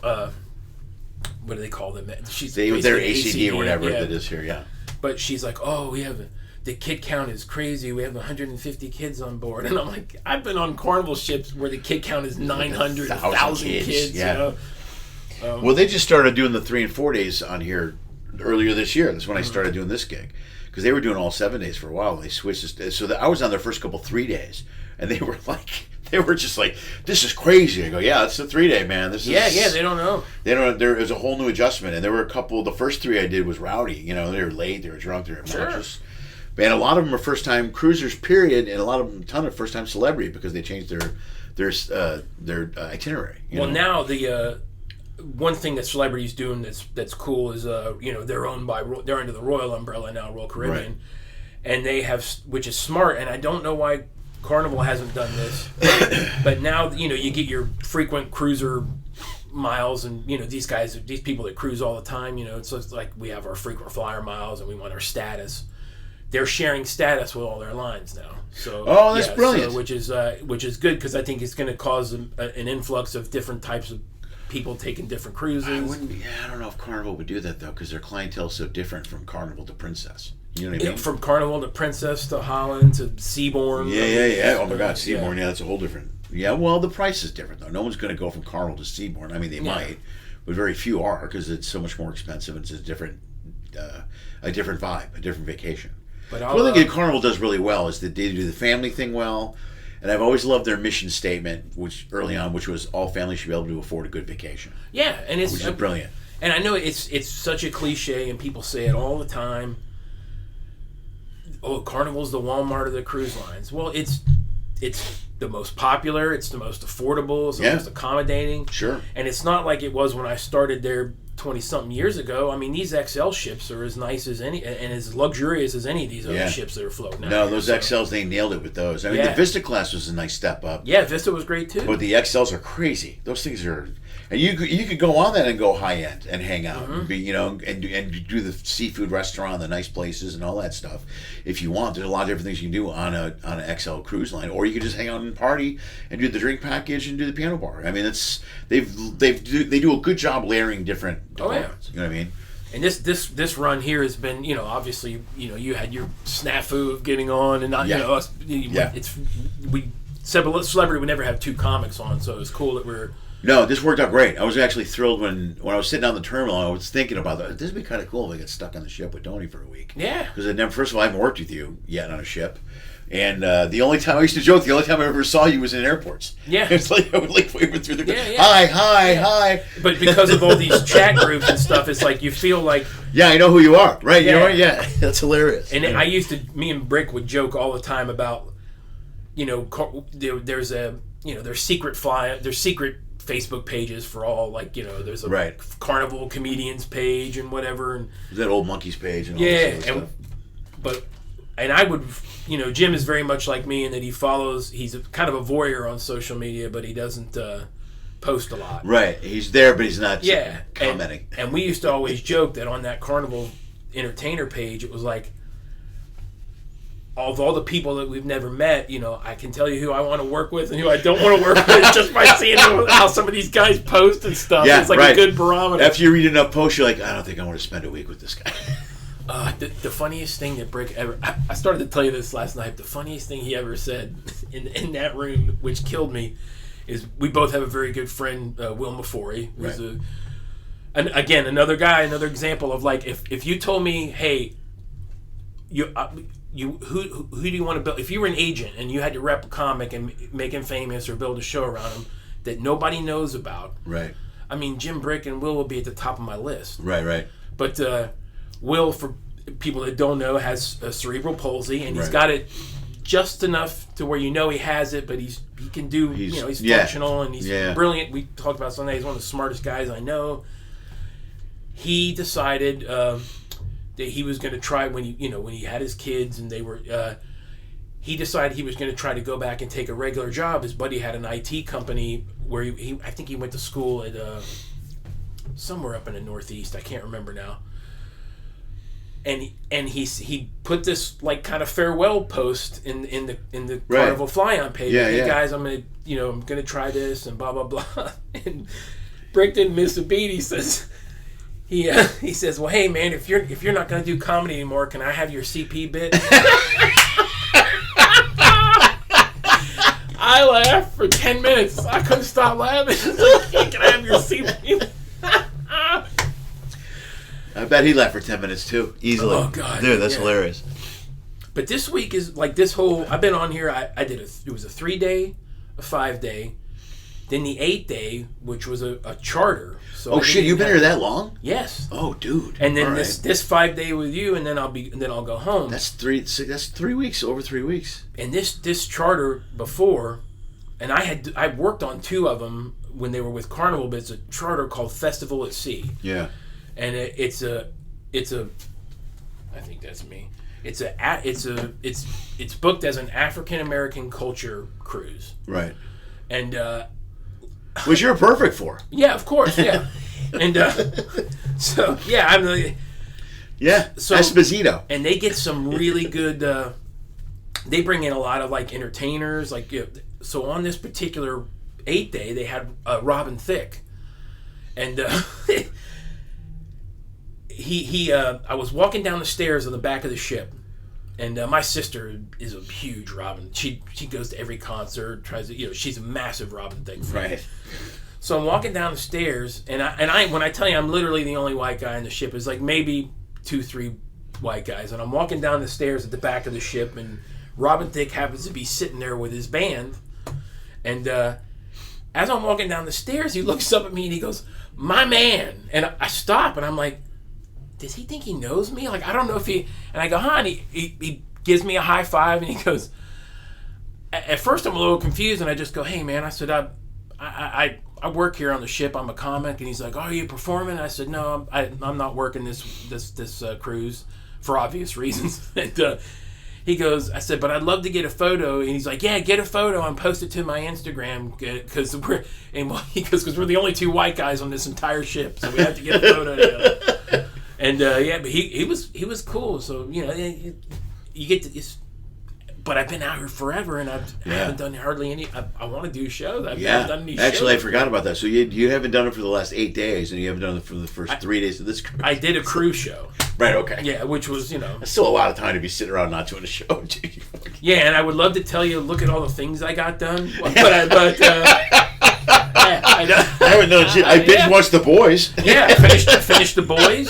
what do they call them? She's their ACD or whatever that is here. Yeah. But she's like, oh, the kid count is crazy. We have 150 kids on board, and I'm like, I've been on carnival ships where the kid count is 900, 1,000 kids. Yeah. You know? Well, they just started doing the 3 and 4 days on here earlier this year. That's when I started doing this gig, because they were doing all 7 days for a while. They switched this, so I was on their first couple 3 days, and they were just like, this is crazy. I go, yeah, it's a 3-day, man. This is they don't know. They don't. There is a whole new adjustment, and there were a couple. The first 3 I did was rowdy. You know, they were late, they were drunk, they were obnoxious. Sure. And a lot of them are first-time cruisers, period, and a ton of first-time celebrity because they changed their itinerary. Well, now the one thing that celebrities doing that's cool is you know, they're under the Royal umbrella now, Royal Caribbean, right. And they have, which is smart, and I don't know why Carnival hasn't done this, but now, you know, you get your frequent cruiser miles, and you know, these people that cruise all the time, you know, it's like we have our frequent flyer miles and we want our status. They're sharing status with all their lines now. So that's brilliant. So, which is good, because I think it's going to cause an influx of different types of people taking different cruises. I don't know if Carnival would do that though, because their clientele is so different from Carnival to Princess. You know what I mean? From Carnival to Princess to Holland to Seabourn. Yeah. Oh my God, Seabourn. Yeah, that's a whole different. Yeah, well, the price is different though. No one's going to go from Carnival to Seabourn. I mean, they might, but very few are, because it's so much more expensive. It's a different vibe, a different vacation. But one thing that Carnival does really well is that they do the family thing well, and I've always loved their mission statement, which was all families should be able to afford a good vacation. Yeah, and which is brilliant. And I know it's such a cliche, and people say it all the time. Oh, Carnival's the Walmart of the cruise lines. Well, it's the most popular, it's the most affordable, it's the most accommodating. Sure. And it's not like it was when I started there 20-something years ago. I mean, these XL ships are as nice as any, and as luxurious as any of these other ships that are floating out. No, those XLs, they nailed it with those. I mean, the Vista class was a nice step up. Yeah, Vista was great too. But the XLs are crazy. Those things are... And you could go on that and go high end and hang out and be, you know, and do the seafood restaurant, the nice places and all that stuff. If you want, there's a lot of different things you can do on an XL cruise line, or you could just hang out and party and do the drink package and do the piano bar. I mean, they do a good job layering different departments. You know what I mean? And this run here has been, you know, obviously, you know, you had your snafu of getting on, and not, you know, us. We celebrity would never have 2 comics on, so it was cool that we're. No, this worked out great. I was actually thrilled when I was sitting on the terminal. I was thinking about that. This would be kind of cool if I got stuck on the ship with Tony for a week. Yeah. Because first of all, I haven't worked with you yet on a ship. And the only time I used to joke, the only time I ever saw you was in airports. Yeah. It's like I would wave through the hi. But because of all these chat groups and stuff, it's like you feel like... Yeah, I know who you are. Right, you know, that's hilarious. And me and Brick would joke all the time about, you know, there's secret Facebook pages for all, like, you know, there's a Carnival comedians page and whatever, and that old monkeys page and all that stuff. And I would, you know, Jim is very much like me in that he's kind of a voyeur on social media, but he doesn't post a lot. Right, he's there, but he's not commenting. And we used to always joke that on that Carnival entertainer page, it was like, of all the people that we've never met, you know, I can tell you who I want to work with and who I don't want to work with just by seeing how some of these guys post and stuff. Yeah, it's like a good barometer. After you read enough posts, you're like, I don't think I want to spend a week with this guy. The funniest thing that Brick ever... I started to tell you this last night. The funniest thing he ever said in that room, which killed me, is we both have a very good friend, Will Mafori, who's Right. and again, another guy, another example of like, if you told me, hey, who do you want to build? If you were an agent and you had to rep a comic and make him famous or build a show around him that nobody knows about, Right. I mean, Jim Brick and Will be at the top of my list. Right. But Will, for people that don't know, has a cerebral palsy, and he's Right. got it just enough to where you know he has it, but he can do, he's functional and he's brilliant. We talked about Sunday. He's one of the smartest guys I know. He decided that he was going to try when he had his kids and they were. He decided he was going to try to go back and take a regular job. His buddy had an IT company where I think he went to school at somewhere up in the Northeast. I can't remember now. And he put this like kind of farewell post in the Carnival Fly-On page. Hey guys, I'm gonna try this and blah blah blah. And Brick didn't miss a beat. He says he says, well, hey man, if you're not gonna do comedy anymore, can I have your CP bit? I laughed for 10 minutes. I couldn't stop laughing. Like, can I have your CP? I bet he left for 10 minutes too, easily. Oh God, dude, that's hilarious. But this week is like this whole. I've been on here. I did it was a 3-day, a 5-day, then the 8-day, which was a charter. So shit, you've been here that long? Yes. Oh, dude. And then all this 5-day with you, and then I'll go home. That's 3 weeks, over 3 weeks. And this charter before, and I worked on 2 of them when they were with Carnival, but it's a charter called Festival at Sea. Yeah. And it's a I think that's me. It's booked as an African American culture cruise. Right. And which you're perfect for. Yeah, of course, yeah. And so yeah, I'm the so Esposito. And they get some really good they bring in a lot of like entertainers, like so on this particular 8-day they had Robin Thicke. And I was walking down the stairs on the back of the ship, and my sister is a huge Robin. She goes to every concert, tries to, she's a massive Robin Thicke fan. Right. So I'm walking down the stairs, and I when I tell you I'm literally the only white guy on the ship, it's like maybe 2-3 white guys, and I'm walking down the stairs at the back of the ship, and Robin Thicke happens to be sitting there with his band, and as I'm walking down the stairs, he looks up at me and he goes, "My man," and I stop, and I'm like, does he think he knows me? Like, I don't know if he... And I go, huh? And he gives me a high five, and he goes... At first, I'm a little confused, and I just go, hey, man. I said, I work here on the ship. I'm a comic. And he's like, oh, are you performing? I said, no, I'm not working this cruise for obvious reasons. And he goes, I said, but I'd love to get a photo. And he's like, yeah, get a photo and post it to my Instagram because we're the only 2 white guys on this entire ship, so we have to get a photo together. And but he was cool. So you get to. But I've been out here forever, and I haven't done hardly any. I want to do shows. I've never done any shows. Actually, I forgot about that. So you haven't done it for the last 8 days, and you haven't done it for the first 3 days of this cruise. I did a cruise show. Right. Okay. Yeah, which was That's still a lot of time to be sitting around not doing a show. Yeah, and I would love to tell you, look at all the things I got done, but I haven't done shit. I binge watched The Boys. Yeah, I finished The Boys.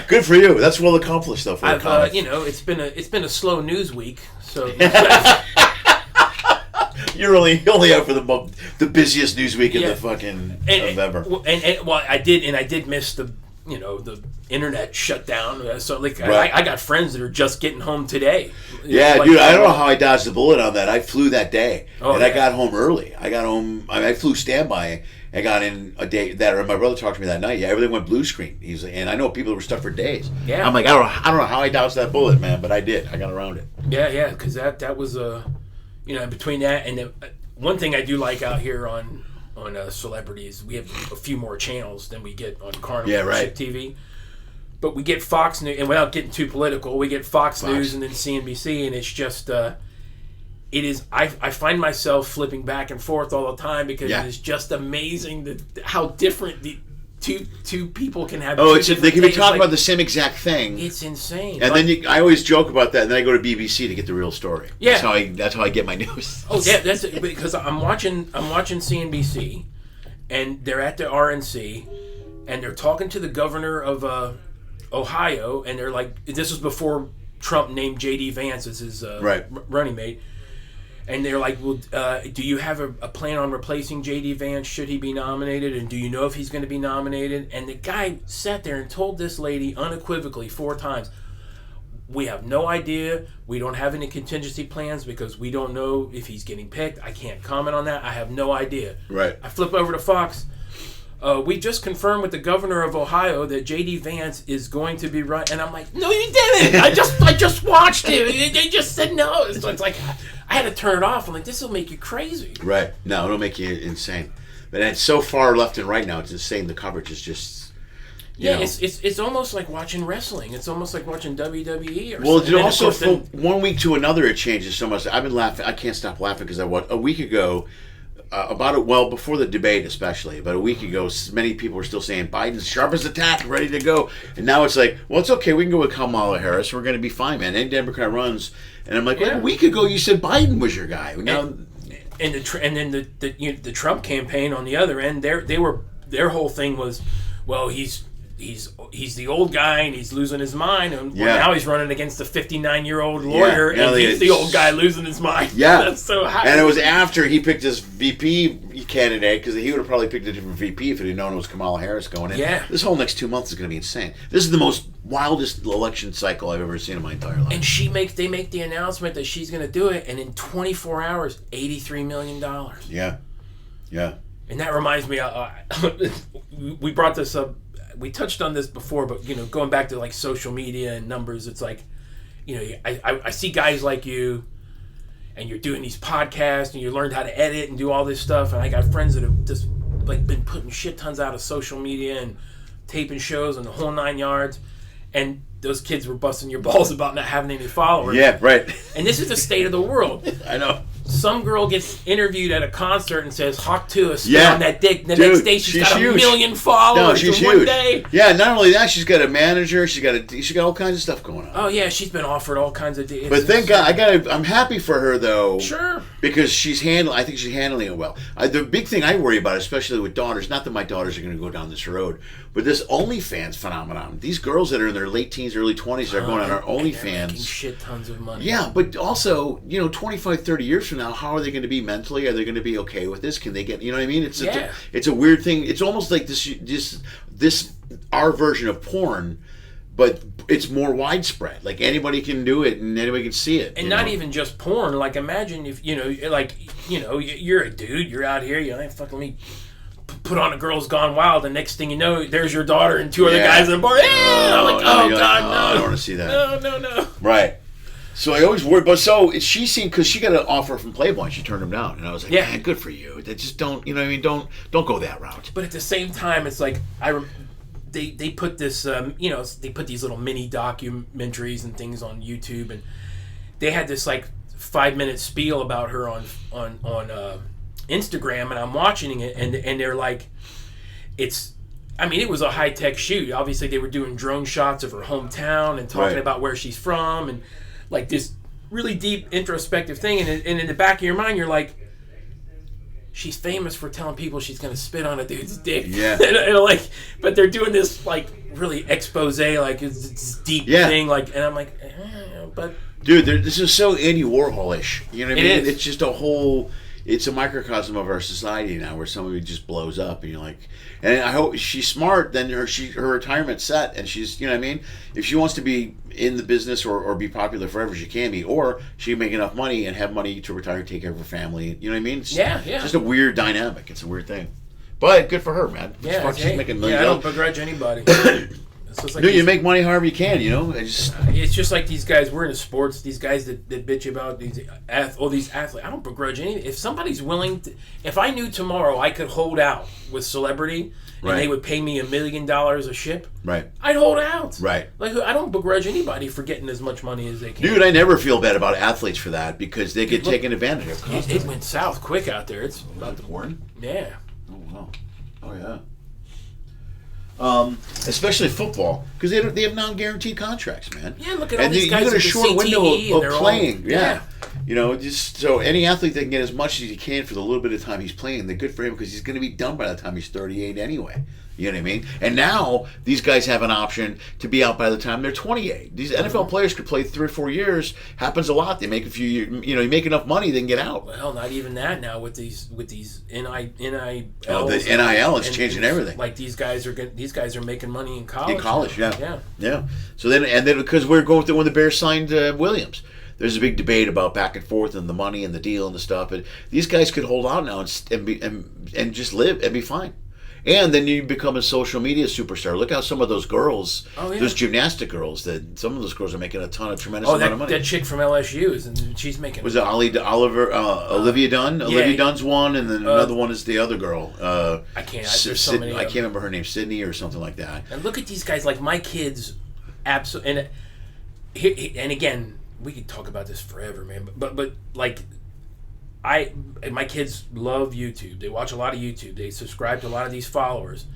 Good for you. That's well accomplished, though. For a comic. It's been a slow news week, so. You're only out for the busiest news week in the fucking November. And I did miss the internet shut down. So I got friends that are just getting home today. Yeah, dude, I don't know how I dodged the bullet on that. I flew that day, I got home early. I flew standby. I got in a day that my brother talked to me that night. Yeah, everything went blue screen. And I know people were stuck for days. Yeah, I'm like, I don't know how I dodged that bullet, man, but I did. I got around it. Yeah, because that was between that and one thing I do like out here on celebrities, we have a few more channels than we get on Carnival TV. But we get Fox News, and without getting too political, we get Fox News and then CNBC, and it's just I find myself flipping back and forth all the time because it is just amazing how different two people can have. Oh, they can be tastes. talking about the same exact thing. It's insane. And then I always joke about that, and then I go to BBC to get the real story. Yeah, that's how I get my news. Oh yeah, that's it, because I'm watching CNBC, and they're at the RNC, and they're talking to the governor of Ohio, and they're like, this was before Trump named J.D. Vance as his running mate. And they're like, well, do you have a plan on replacing J.D. Vance should he be nominated? And do you know if he's going to be nominated? And the guy sat there and told this lady unequivocally 4 times, we have no idea. We don't have any contingency plans because we don't know if he's getting picked. I can't comment on that. I have no idea. Right. I flip over to Fox. We just confirmed with the governor of Ohio that J.D. Vance is going to be right. And I'm like, no, you didn't. I just watched it. They just said no. So it's like, I had to turn it off. I'm like, this will make you crazy. Right. No, it'll make you insane. But it's so far left and right now. It's insane. The coverage is just... Yeah, it's almost like watching wrestling. It's almost like watching WWE or well, something. Well, also from one week to another, it changes so much. I've been laughing. I can't stop laughing because a week ago... before the debate especially, about a week ago, many people were still saying Biden's sharp as a tack, ready to go. And now it's like, well, it's okay. We can go with Kamala Harris. We're going to be fine, man. Any Democrat runs. And I'm like, well, a week ago you said Biden was your guy. Now, and then the Trump campaign on the other end, their whole thing was, well, he's the old guy and he's losing his mind, and now he's running against a 59-year-old lawyer, and he's the old guy losing his mind. Yeah, that's so high. And it was after he picked his VP candidate, because he would have probably picked a different VP if he'd known it was Kamala Harris going in. Yeah, this whole next 2 months is going to be insane. This is the most wildest election cycle I've ever seen in my entire life. And they make the announcement that she's going to do it, and in 24 hours, $83 million. Yeah. And that reminds me, we brought this up. We touched on this before, but going back to like social media and numbers, it's like, I see guys like you, and you're doing these podcasts, and you learned how to edit and do all this stuff, and I got friends that have just like been putting shit tons out of social media and taping shows and the whole 9 yards, and those kids were busting your balls about not having any followers. Yeah, right. And this is the state of the world. I know. Some girl gets interviewed at a concert and says, "Hawk to us, spit on that dick." The next day, she's got huge. 1 million followers. No, she's in huge. 1 day. Yeah, not only that, she's got a manager. She got all kinds of stuff going on. Oh yeah, she's been offered all kinds of deals. But thank God, I'm happy for her though. Sure. Because I think she's handling it well. The big thing I worry about, especially with daughters, not that my daughters are going to go down this road, but this OnlyFans phenomenon. These girls that are in their late teens, early 20s are going on our OnlyFans. Making shit tons of money. Yeah, but also, 25, 30 years from now, how are they going to be mentally? Are they going to be okay with this? Can they get, you know what I mean? It's a weird thing. It's almost like this our version of porn, but it's more widespread. Like anybody can do it and anybody can see it. And not even just porn. Like imagine if, you're a dude, you're out here, you're like, fuck, let me put on a Girls Gone Wild, and next thing you know, there's your daughter and 2 other guys in the bar. I'm like, oh God, no. I don't want to see that. No. Right. So I always worry, but so she seemed, because she got an offer from Playboy and she turned him down, and I was like, man, good for you. They just don't, you know what I mean? Don't go that route. But at the same time, it's like they put this, they put these little mini documentaries and things on YouTube, and they had this like 5-minute spiel about her on Instagram, and I'm watching it, and they're like, it was a high-tech shoot. Obviously, they were doing drone shots of her hometown and talking about where she's from, and like this really deep introspective thing, and in the back of your mind, you're like, she's famous for telling people she's going to spit on a dude's dick. Yeah. and but they're doing this like really expose, like it's deep thing, like, and I'm like, but dude, this is so Andy Warhol-ish. You know what I mean? Is. It's just it's a microcosm of our society now, where somebody just blows up, and you're like, and I hope she's smart. Then her retirement's set, and she's, you know what I mean. If she wants to be in the business or be popular forever, she can be, or she can make enough money and have money to retire, take care of her family. You know what I mean? It's just a weird dynamic. It's a weird thing, but good for her, man. Yeah, she's making millions. I don't begrudge anybody. Like you make money however you can, It's just like these guys. We're into sports. These guys that bitch about these athletes. I don't begrudge anything. If somebody's willing to, if I knew tomorrow I could hold out with celebrity and they would pay me $1 million a ship, I'd hold out. Like I don't begrudge anybody for getting as much money as they can. Dude, I never feel bad about athletes for that, because they get taken advantage of. It went south quick out there. It's about the porn. Yeah. Oh wow. Oh yeah. especially football, because they have non-guaranteed contracts, man. Yeah, look at all these guys you got a with the short window CTE of playing. Yeah. You know, just so any athlete that can get as much as he can for the little bit of time he's playing, they're good for him because he's going to be done by the time he's 38 anyway. You know what I mean? And now these guys have an option to be out by the time they're 28. These NFL players could play 3 or 4 years. Happens a lot. They make a few, you know, you make enough money, they can get out. Well, not even that now with these NIL. Oh, the NIL is changing everything. Like these guys are making money in college. In college, now. Yeah. So then because we're going through when the Bears signed Williams. There's a big debate about back and forth and the money and the deal and the stuff. And these guys could hold out now and just live and be fine. And then you become a social media superstar. Look how some of those girls, those gymnastic girls, some of those girls are making a tremendous amount of money. That chick from LSU, and she's making. Was it Olivia Dunn? Olivia Dunn's one, and then another one is the other girl. I can't. There's so many. I can't remember her name, Sydney or something like that. And look at these guys. Like my kids, absolutely. And again, we could talk about this forever, man. But like. My kids love YouTube. They watch a lot of YouTube. They subscribe to a lot of these followers.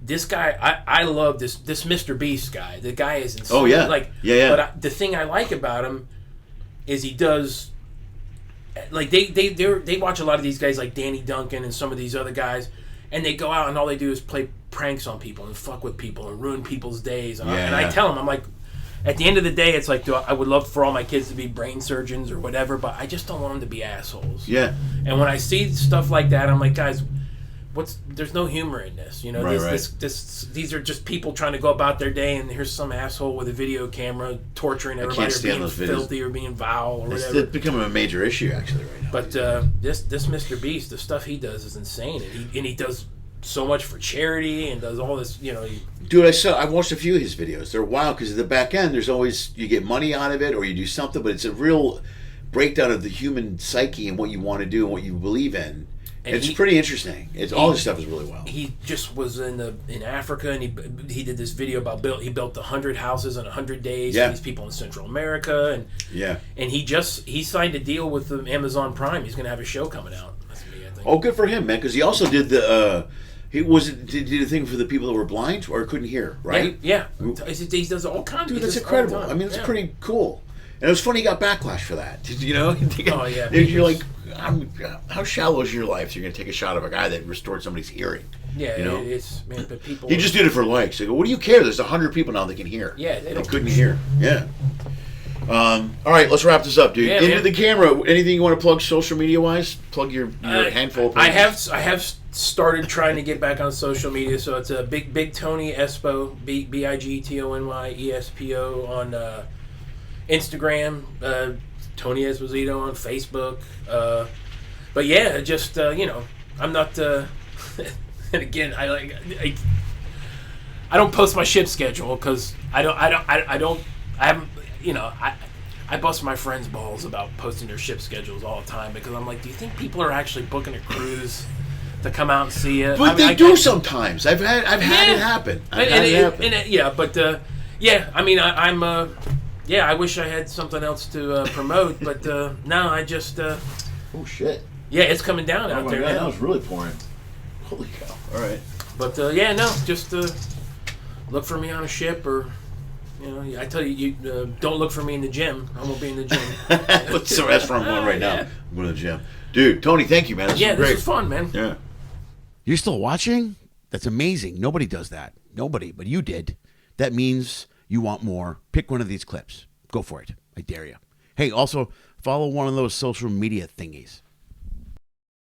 This guy, I love this Mr. Beast guy. The guy is insane. Oh yeah, yeah. But the thing I like about him is he does, like they watch a lot of these guys like Danny Duncan and some of these other guys, and they go out and all they do is play pranks on people and fuck with people and ruin people's days. And I tell them, I'm like. At the end of the day, it's like I would love for all my kids to be brain surgeons or whatever, but I just don't want them to be assholes. Yeah. And when I see stuff like that, I'm like, guys, there's no humor in this. You know, these are just people trying to go about their day, and here's some asshole with a video camera torturing everybody or being filthy or being vile or whatever. It's becoming a major issue actually right now. But this Mr. Beast, the stuff he does is insane, and he does so much for charity and does all this, you know. Dude, I watched a few of his videos. They're wild because at the back end, there's always you get money out of it or you do something, but it's a real breakdown of the human psyche and what you want to do and what you believe in. And it's pretty interesting. All this stuff is really wild. He just was in Africa and he did this video about he built 100 houses in 100 days for these people in Central America and he signed a deal with the Amazon Prime. He's going to have a show coming out. That's me, I think. Oh, good for him, man! Because he also did the. He did a thing for the people that were blind or couldn't hear, right? Yeah. He does all kinds of. Dude, that's incredible. I mean, it's pretty cool. And it was funny he got backlash for that. You know? Oh, yeah. You're like, how shallow is your life? So you're going to take a shot of a guy that restored somebody's hearing. Yeah, you know? it's, man, but people... He just did it for likes. They go, what do you care? There's 100 people now that can hear. Yeah, they couldn't hear. Yeah. All right, let's wrap this up, dude. Yeah, Into the camera. Anything you want to plug social media-wise? Plug your handful of pages. I have started trying to get back on social media, so it's a Big Tony Espo, BigTonyESPO on Instagram, Tony Esposito on Facebook. But yeah, just I'm not. And again, I don't post my ship schedule because I bust my friends' balls about posting their ship schedules all the time because I'm like, do you think people are actually booking a cruise to come out and see it? But they do sometimes. I've had it happen. I wish I had something else to promote, but no, I just. Oh shit! Yeah, it's coming down out there. God, that was really pouring. Holy cow! All right. But just look for me on a ship or. I tell you, don't look for me in the gym. I won't be in the gym. So that's where I'm going right now. I'm going to the gym. Dude, Tony, thank you, man. This was great. This was fun, man. Yeah. You're still watching? That's amazing. Nobody does that. Nobody, but you did. That means you want more. Pick one of these clips. Go for it. I dare you. Hey, also, follow one of those social media thingies.